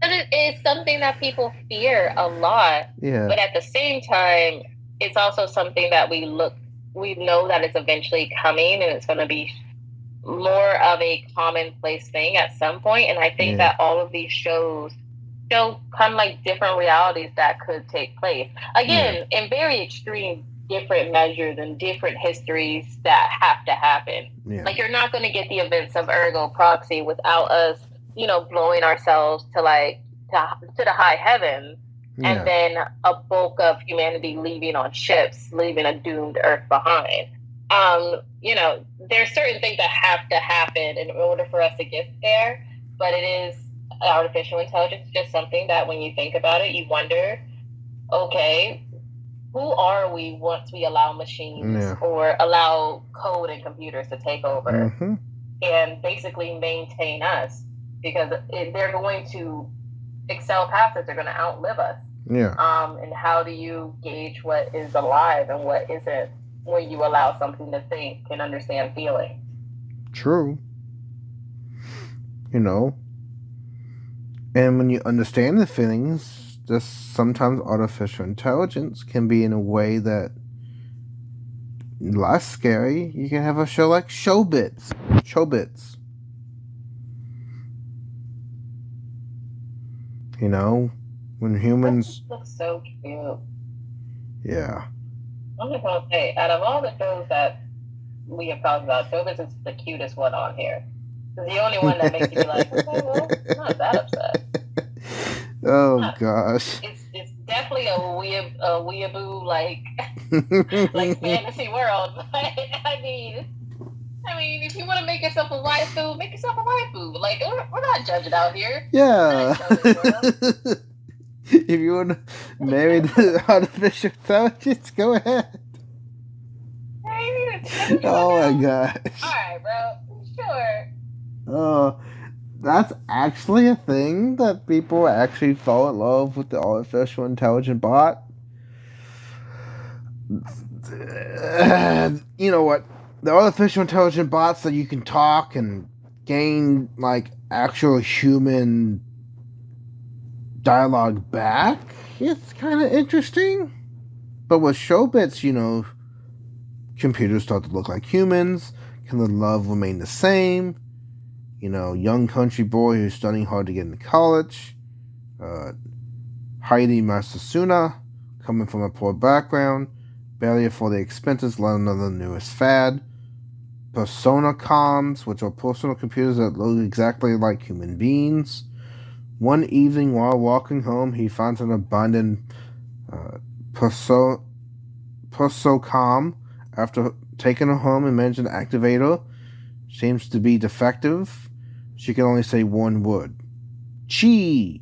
it is something that people fear a lot. Yeah. But at the same time, it's also something that we know that it's eventually coming, and it's going to be more of a commonplace thing at some point. And I think that all of these shows show kind of different realities that could take place. Again, in very extreme different measures and different histories that have to happen. Yeah. You're not going to get the events of Ergo Proxy without us, blowing ourselves to the high heavens, and then a bulk of humanity leaving on ships, leaving a doomed Earth behind. There's certain things that have to happen in order for us to get there, but it is artificial intelligence, just something that when you think about it, you wonder, okay, who are we once we allow machines or allow code and computers to take over and basically maintain us? Because they're going to excel past us, they're going to outlive us. And how do you gauge what is alive and what isn't when you allow something to think and understand feeling? True. And when you understand the feelings, just sometimes artificial intelligence can be in a way that less scary. You can have a show like Chobits. When humans... That looks so cute. Yeah. I'm just going to say, out of all the shows that we have talked about, Chobits is the cutest one on here. It's the only one that makes you be like, okay, well, I'm not that upset. Gosh. It's definitely a weeaboo fantasy world. But I mean, if you want to make yourself a waifu, make yourself a waifu. We're not judging out here. Yeah. If you want to marry the artificial intelligence, go ahead. Oh my gosh. Alright, bro. Sure. Oh, that's actually a thing that people actually fall in love with the artificial intelligent bot. You know what? The artificial intelligent bots that you can talk and gain actual human dialogue back, it's kind of interesting. But with Chobits, computers start to look like humans. Can the love remain the same? young country boy who's studying hard to get into college. Heidi Masasuna, coming from a poor background, barely afford the expenses, let alone the newest fad. Persona comms, which are personal computers that look exactly like human beings. One evening while walking home, he finds an abandoned Persocom. After taking her home and managing to activate her, seems to be defective. She can only say one word. Chi,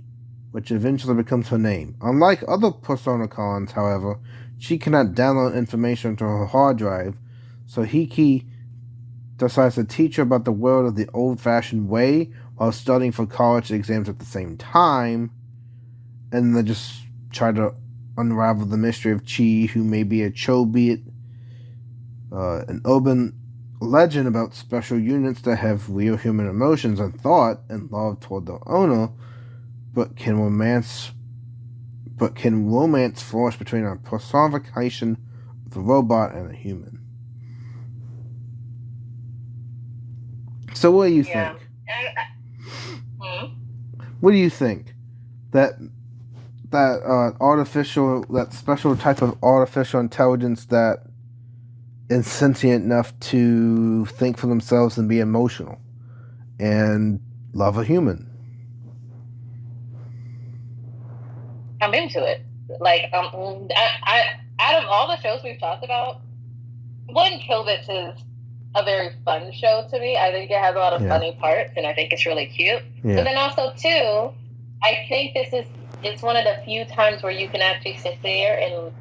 which eventually becomes her name. Unlike other Personacons, however, she cannot download information to her hard drive, so Hiki decides to teach her about the world of the old-fashioned way while studying for college exams at the same time, and they just try to unravel the mystery of Chi, who may be a Chobit, an urban legend about special units that have real human emotions and thought and love toward their owner, but can romance flourish between a personification of a robot and a human. So what do you think? What do you think? That special type of artificial intelligence that is sentient enough to think for themselves and be emotional and love a human. I'm into it. Like, I out of all the shows we've talked about, Chobits is a very fun show to me. I think it has a lot of funny parts, and I think it's really cute. Yeah. But then also, too, I think it's one of the few times where you can actually sit there and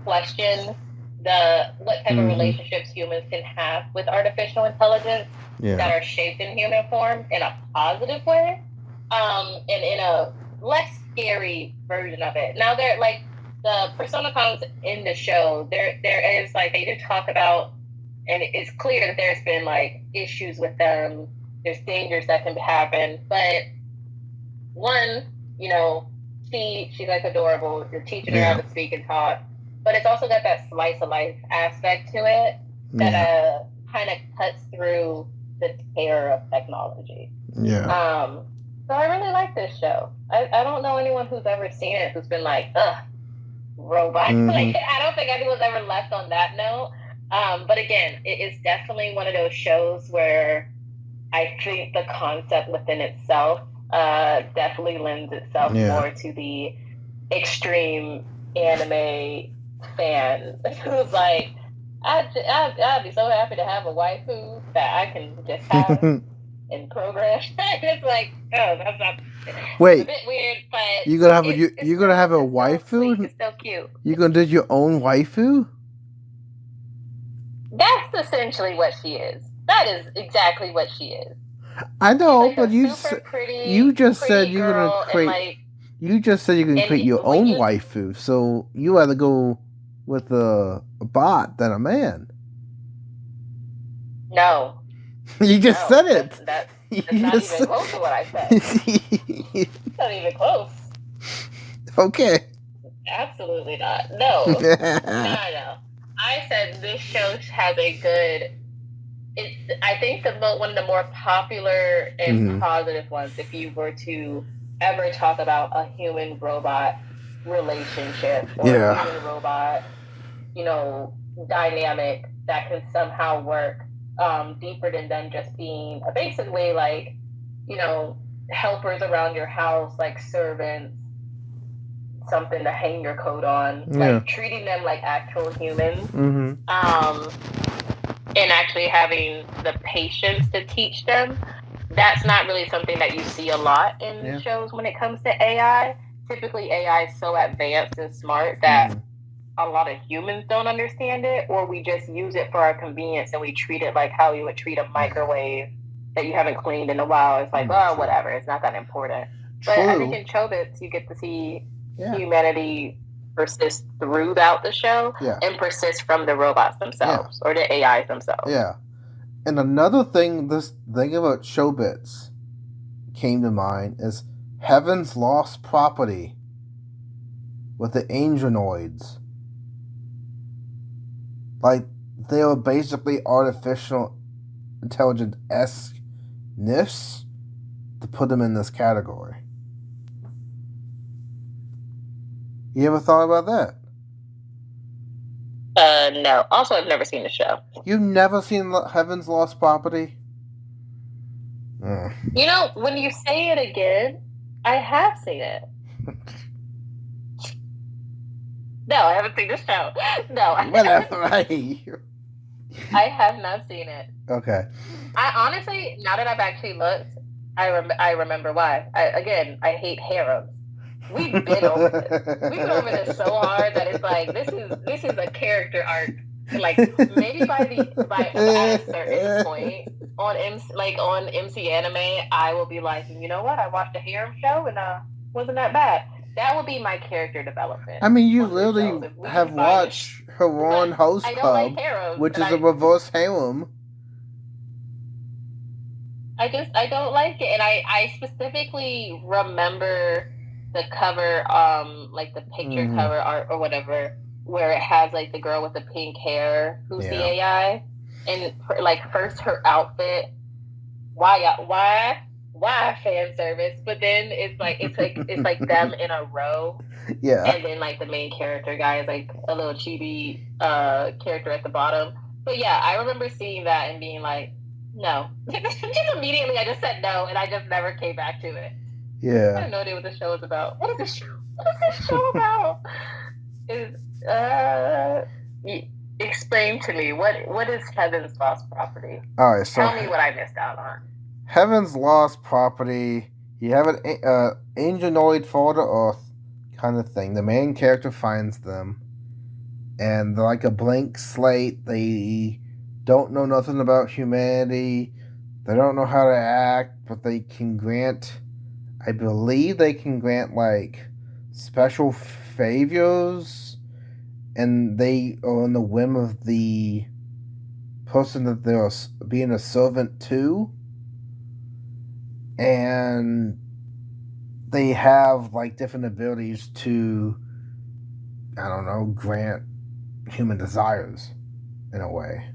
question what type of relationships humans can have with artificial intelligence that are shaped in human form in a positive way, and in a less scary version of it. Now, they're like the Personacons in the show. There is like they do talk about. And it's clear that there's been, like, issues with them. There's dangers that can happen. But, one, she's, like, adorable. You're teaching her how to speak and talk. But it's also got that slice of life aspect to it that kind of cuts through the terror of technology. Yeah. So I really like this show. I don't know anyone who's ever seen it who's been like, ugh, robot. Like, I don't think anyone's ever left on that note. But again, it is definitely one of those shows where I think the concept within itself definitely lends itself more to the extreme anime fan who's like, I'd be so happy to have a waifu that I can just have and program. It's like, oh, that's not. Wait, it's a bit weird, but you're gonna have a waifu? So it's so cute. You're gonna do your own waifu? That's essentially what she is. That is exactly what she is. I know, like but you just said you're gonna create. Like, you just said you're gonna create your own waifu, so you rather go with a bot than a man. No. You just said it. That's not even close to what I said. It's not even close. Okay. Absolutely not. No. No. I said this show has a good. I think one of the more popular and positive ones. If you were to ever talk about a human robot relationship or a human robot, dynamic that can somehow work deeper than them just being basically like, helpers around your house, like servants. Something to hang your coat on, like treating them like actual humans, and actually having the patience to teach them. That's not really something that you see a lot in shows when it comes to AI. Typically, AI is so advanced and smart that a lot of humans don't understand it, or we just use it for our convenience and we treat it like how you would treat a microwave that you haven't cleaned in a while. It's like, oh, whatever, it's not that important. But I think in Chobits, you get to see humanity persist throughout the show and persist from the robots themselves or the AIs themselves. Yeah. And another thing, this thing about Chobits came to mind is Heaven's Lost Property with the Angenoids. Like, they are basically artificial intelligence-esque-ness, to put them in this category. You ever thought about that? No. Also, I've never seen the show. You've never seen Heaven's Lost Property? You know, when you say it again, I have seen it. No, I haven't seen the show. No, whatever. I have not seen it. Okay. I honestly, now that I've actually looked, I remember why. I hate harems. We've been over this. We've been over this so hard that it's like this is a character arc. Like maybe by a certain point on MC Anime, I will be like, you know what? I watched a harem show and wasn't that bad. That would be my character development. I mean, you literally have watched Haron Host Club, which is a reverse harem. I don't like it, and I specifically remember the cover, like the picture cover art or whatever, where it has like the girl with the pink hair who's the AI, and like first her outfit, why fan service, but then it's like them in a row, and then like the main character guy is like a little chibi character at the bottom. But yeah, I remember seeing that and being like, no. Just immediately I just said no, and I just never came back to it. Yeah. I have no idea what the show is about. What is this show? What is this show about? Explain to me, what is Heaven's Lost Property? All right, so tell me what I missed out on. Heaven's Lost Property. You have an angenoid fall to Earth kind of thing. The main character finds them, and they're like a blank slate. They don't know nothing about humanity. They don't know how to act, but they can grant, I believe they can grant like special favors, and they are on the whim of the person that they're being a servant to. And they have like different abilities to, I don't know, grant human desires in a way.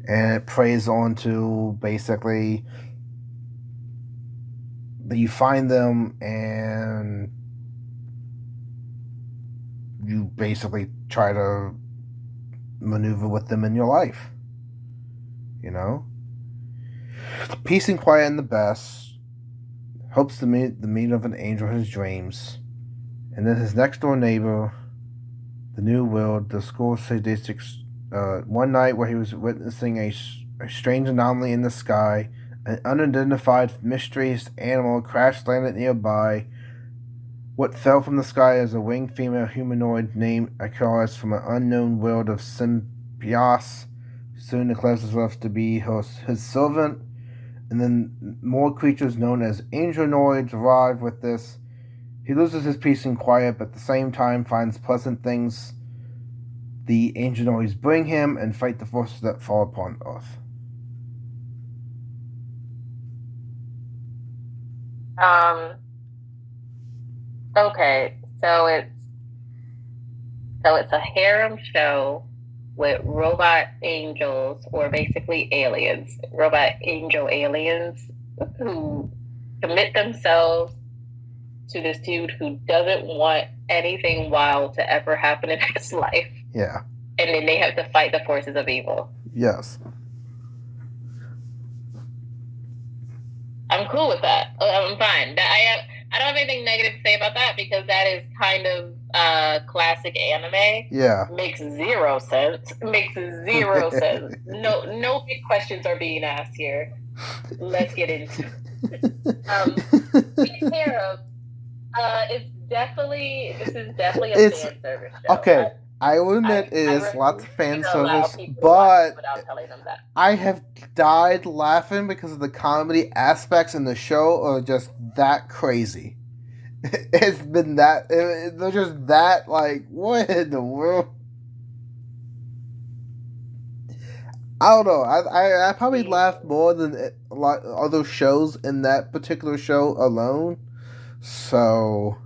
And it preys on to basically that you find them and you basically try to maneuver with them in your life. You know? Peace and quiet and the best. Hopes to meet the meeting of an angel in his dreams. And then his next door neighbor, the new world, the school statistics. One night where he was witnessing a strange anomaly in the sky, an unidentified mysterious animal crash landed nearby. What fell from the sky is a winged female humanoid named Akaris from an unknown world of Symbios. Soon declares himself to be his servant, and then more creatures known as angenoids arrive with this. He loses his peace and quiet, but at the same time finds pleasant things the angenoids bring him and fight the forces that fall upon Earth. Okay, so it's a harem show with robot angels, or basically aliens, robot angel aliens who commit themselves to this dude who doesn't want anything wild to ever happen in his life. Yeah. And then they have to fight the forces of evil. Yes. I'm cool with that. I'm fine. I don't have anything negative to say about that, because that is kind of classic anime. Yeah. Makes zero sense. Sense. No big questions are being asked here. Let's get into it. Harem. This is definitely a fan service show. Okay. I will admit it is lots of fan service, but I have died laughing because of the comedy aspects in the show are just that crazy. It's been that, they're just that, like, what in the world? I don't know. I probably laughed more than a lot of other shows in that particular show alone. So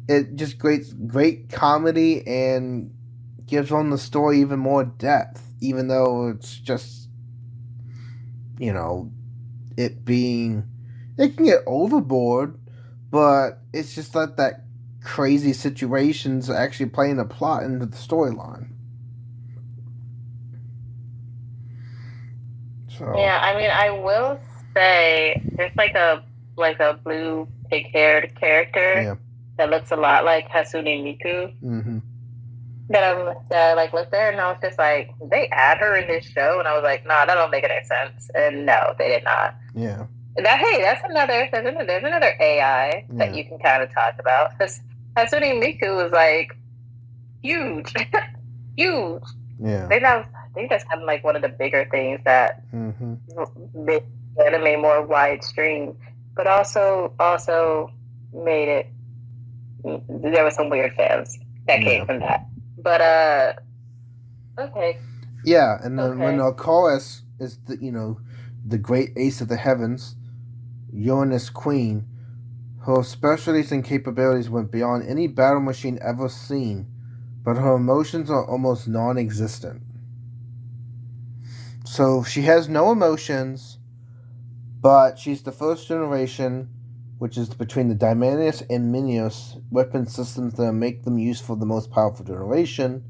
it just great comedy and gives on the story even more depth, even though it's just it can get overboard, but it's just like that crazy situations actually playing a plot into the storyline. So yeah, I mean, I will say there's like a blue pig-haired character that looks a lot like Hatsune Miku. Mm-hmm. That I looked there and I was just like, they add her in this show, and I was like, nah, that don't make any sense. And no, they did not. Yeah. There's another AI that you can kind of talk about. Because Hatsune Miku was like huge, huge. Yeah. I think that's kind of like one of the bigger things that made anime more widestream, but also made it. There were some weird fans that came from that. But okay. Yeah, and then when Chorus is the great ace of the heavens, Uranus Queen, her specialties and capabilities went beyond any battle machine ever seen, but her emotions are almost non-existent. So she has no emotions, but she's the first generation, which is between the Dymanius and Minius weapon systems that make them useful the most powerful generation.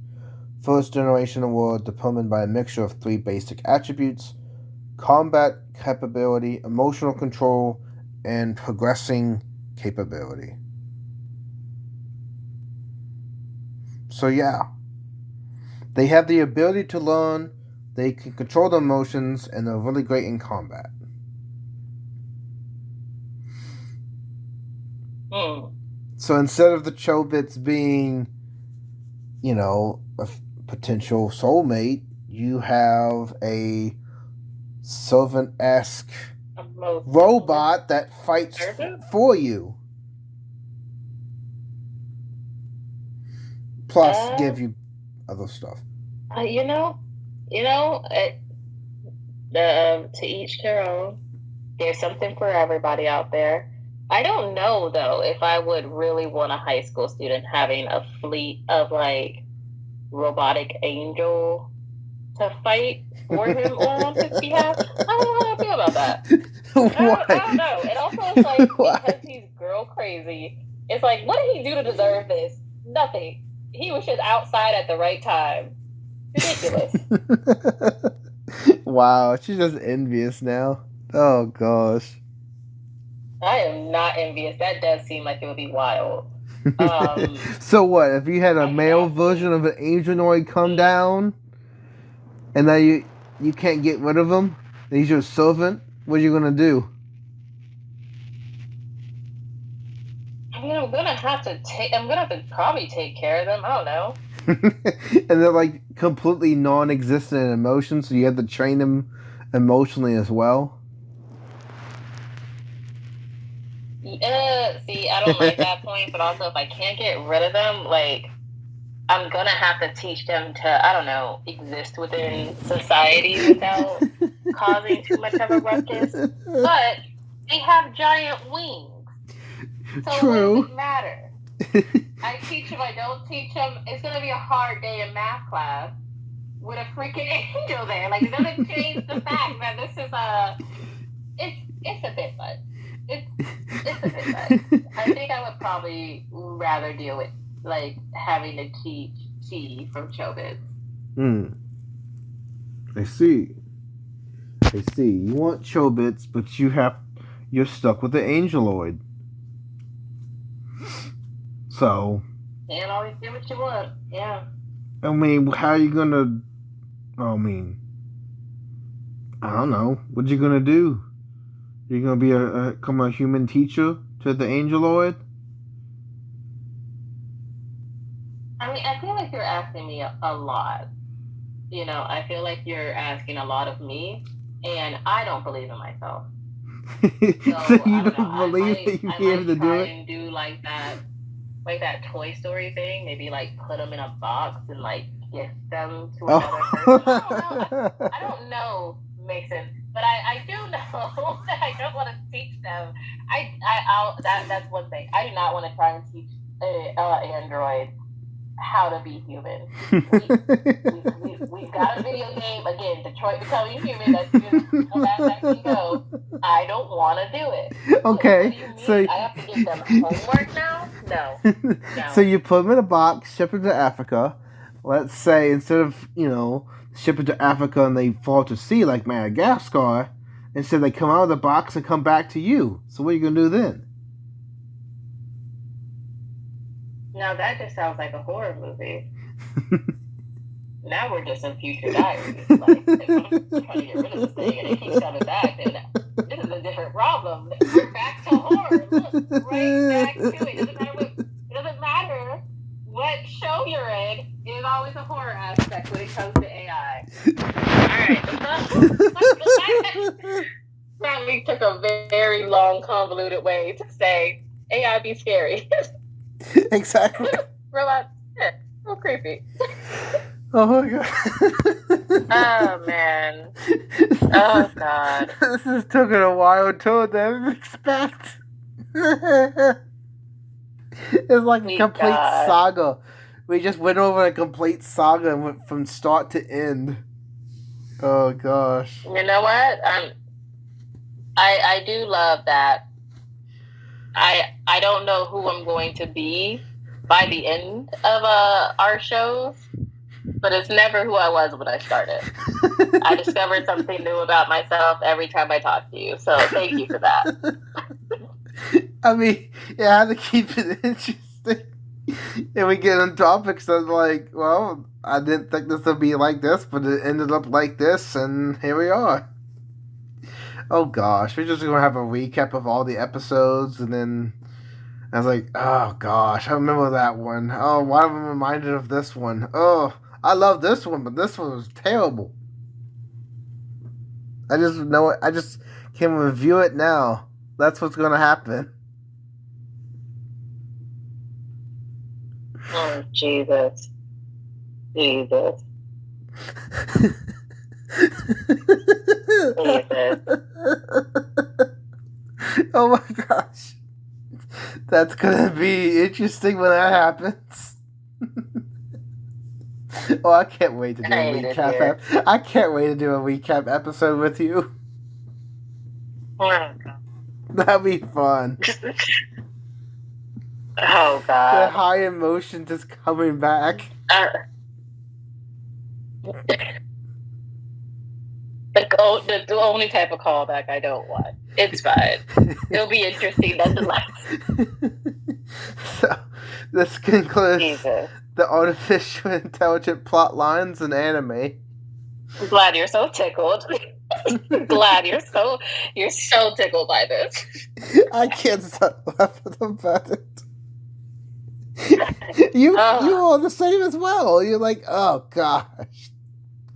First generation award determined by a mixture of 3 basic attributes: combat capability, emotional control, and progressing capability. So yeah, they have the ability to learn, they can control their emotions, and they're really great in combat. So instead of the Chobits being, a potential soulmate, you have a servant-esque robot that fights for you. Plus, give you other stuff. To each their own. There's something for everybody out there. I don't know, though, if I would really want a high school student having a fleet of, robotic angel to fight for him on his behalf. I don't know how I feel about that. I don't know. And also, it's because he's girl crazy, it's like, what did he do to deserve this? Nothing. He was just outside at the right time. Ridiculous. Wow, she's just envious now. Oh, gosh. I am not envious. That does seem like it would be wild. So what? If you had a male version of an Angenoid come down, and now you can't get rid of him, and he's your servant, what are you gonna do? I mean, I'm gonna have to probably take care of them. I don't know. And they're completely non-existent in emotion, so you have to train them emotionally as well. See, I don't like that point, but also if I can't get rid of them, I'm gonna have to teach them to, I don't know, exist within society without causing too much of a ruckus. But they have giant wings. So True. What does it matter? I teach them, I don't teach them. It's gonna be a hard day in math class with a freaking angel there. It doesn't change the fact that this is it's a bit much. It's a bit much. I think I would probably rather deal with having to teach Chi from Chobits. I see. You want Chobits, but you're stuck with the Angeloid. So. Can't always get what you want. Yeah. I mean, how are you gonna? I don't know. What you gonna do? You're gonna be become a human teacher to the Angeloid? I mean, I feel like you're asking me a lot. I feel like you're asking a lot of me, and I don't believe in myself. So you don't believe that you'd be able to do it? And do that Toy Story thing. Maybe put them in a box and gift them to another person. I don't know, Mason. But I do know that I don't want to teach them. That's one thing. I do not want to try and teach an android How to Be Human. We've got a video game, again, Detroit Becoming Human, that's just how that can go. I don't want to do it. Okay, so I have to give them homework now? No. So you put them in a box, ship it to Africa. Let's say instead of, ship it to Africa and they fall to sea like Madagascar, instead they come out of the box and come back to you. So what are you going to do then? Now that just sounds like a horror movie. Now we're just in Future Diaries. Like, if I'm trying to get rid of this thing and it keeps coming back, then this is a different problem. We're back to horror. Look, right back to it. It doesn't matter what show you're in. There's always a horror aspect when it comes to AI. Alright. Probably took a very long, convoluted way to say AI be scary. Exactly. Relax. So creepy. Oh my god. Oh man. Oh god. This has taken a while too than I didn't expect. It's like a complete saga. We just went over a complete saga and went from start to end. Oh gosh. You know what? I do love that. I don't know who I'm going to be by the end of our shows, but it's never who I was when I started. I discovered something new about myself every time I talk to you, so thank you for that. I mean, I had to keep it interesting. And we get on topics that's like, well, I didn't think this would be like this, but it ended up like this, and here we are. Oh gosh, we're just going to have a recap of all the episodes, and then I was like, oh gosh, I remember that one. Oh, why am I reminded of this one? Oh, I love this one, but this one was terrible. I just know it. I just can review it now. That's what's going to happen. Oh, Jesus. Jesus. Oh my gosh. That's gonna be interesting when that happens. Oh, I can't wait to do a recap. I can't wait to do a recap episode with you. That'd be fun. Oh god. The high emotion just coming back. The only type of callback I don't want. It's fine. It'll be interesting nonetheless. So, this concludes the artificial intelligent plot lines in anime. I'm glad you're so tickled. Glad you're so tickled by this. I can't stop laughing about it. You are the same as well. You're like, oh gosh.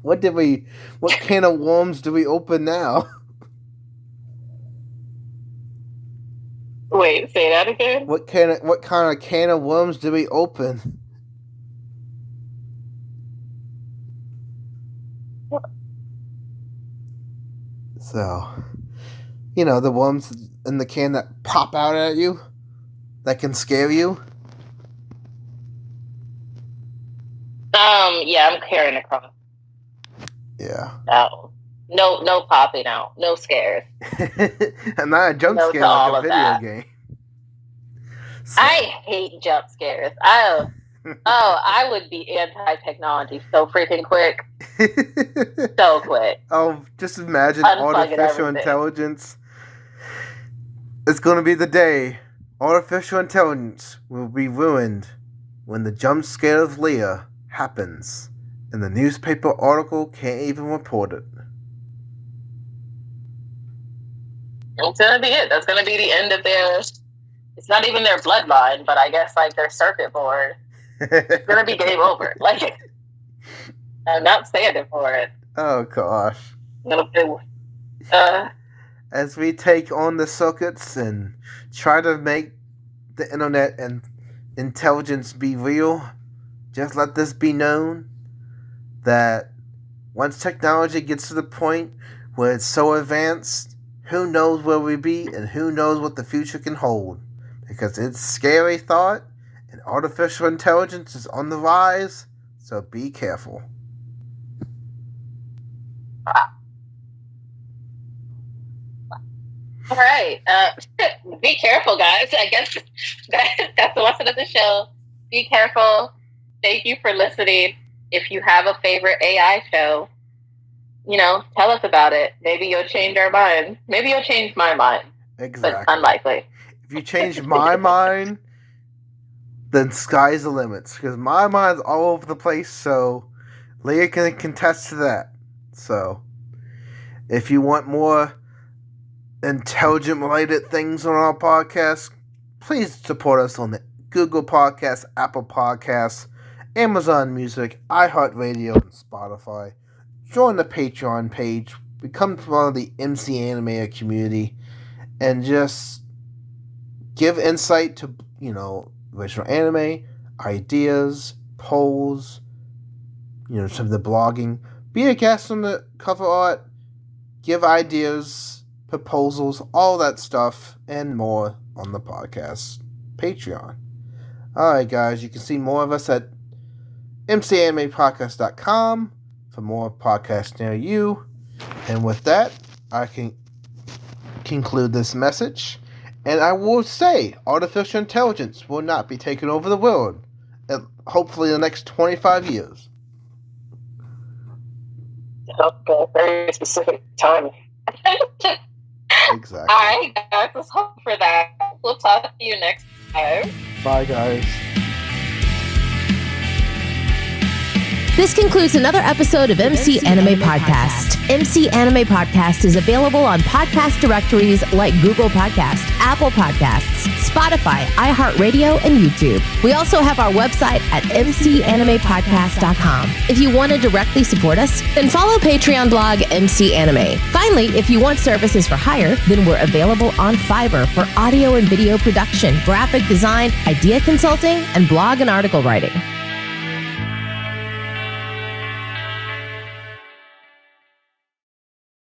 What can of worms do we open now? Wait, say that again? What kind of can of worms do we open? What? So, the worms in the can that pop out at you, that can scare you. Yeah, I'm carrying across. Yeah. No popping out. No scares. And not a jump scare like a video game. So. I hate jump scares. I would be anti-technology so freaking quick. So quick. Oh, just imagine artificial intelligence. It's going to be the day artificial intelligence will be ruined when the jump scare of Leah happens. And the newspaper article can't even report it. That's gonna be it. That's gonna be the end of their. It's not even their bloodline, but I guess like their circuit board. It's gonna be game over. Like, I'm not standing for it. Oh gosh. Uh, As we take on the circuits and try to make the internet and intelligence be real, just let this be known that once technology gets to the point where it's so advanced, who knows where we be and who knows what the future can hold. Because it's a scary thought, And artificial intelligence is on the rise, so be careful. All right. Be careful, guys. I guess that's the lesson of the show. Be careful. Thank you for listening. If you have a favorite AI show, tell us about it. Maybe you'll change our mind. Maybe you'll change my mind. Exactly. But unlikely. If you change my mind, then sky's the limits. Because my mind's all over the place, so Leah can contest to that. So, if you want more intelligent-related things on our podcast, please support us on the Google Podcasts, Apple Podcasts, Amazon Music, iHeartRadio, and Spotify. Join the Patreon page, become one of the MC Animator community, and just give insight to, original anime, ideas, polls, some of the blogging. Be a guest on the cover art, give ideas, proposals, all that stuff, and more on the podcast Patreon. Alright, guys, you can see more of us at mcanimepodcast.com for more podcasts near you. And with that, I can conclude this message. And I will say, artificial intelligence will not be taking over the world, hopefully in the next 25 years. Okay, very specific time. Exactly. All right, guys, let's hope for that. We'll talk to you next time. Bye, guys. This concludes another episode of MC Anime Podcast. MC Anime Podcast is available on podcast directories like Google Podcasts, Apple Podcasts, Spotify, iHeartRadio, and YouTube. We also have our website at mcanimepodcast.com. If you want to directly support us, then follow Patreon blog MC Anime. Finally, if you want services for hire, then we're available on Fiverr for audio and video production, graphic design, idea consulting, and blog and article writing.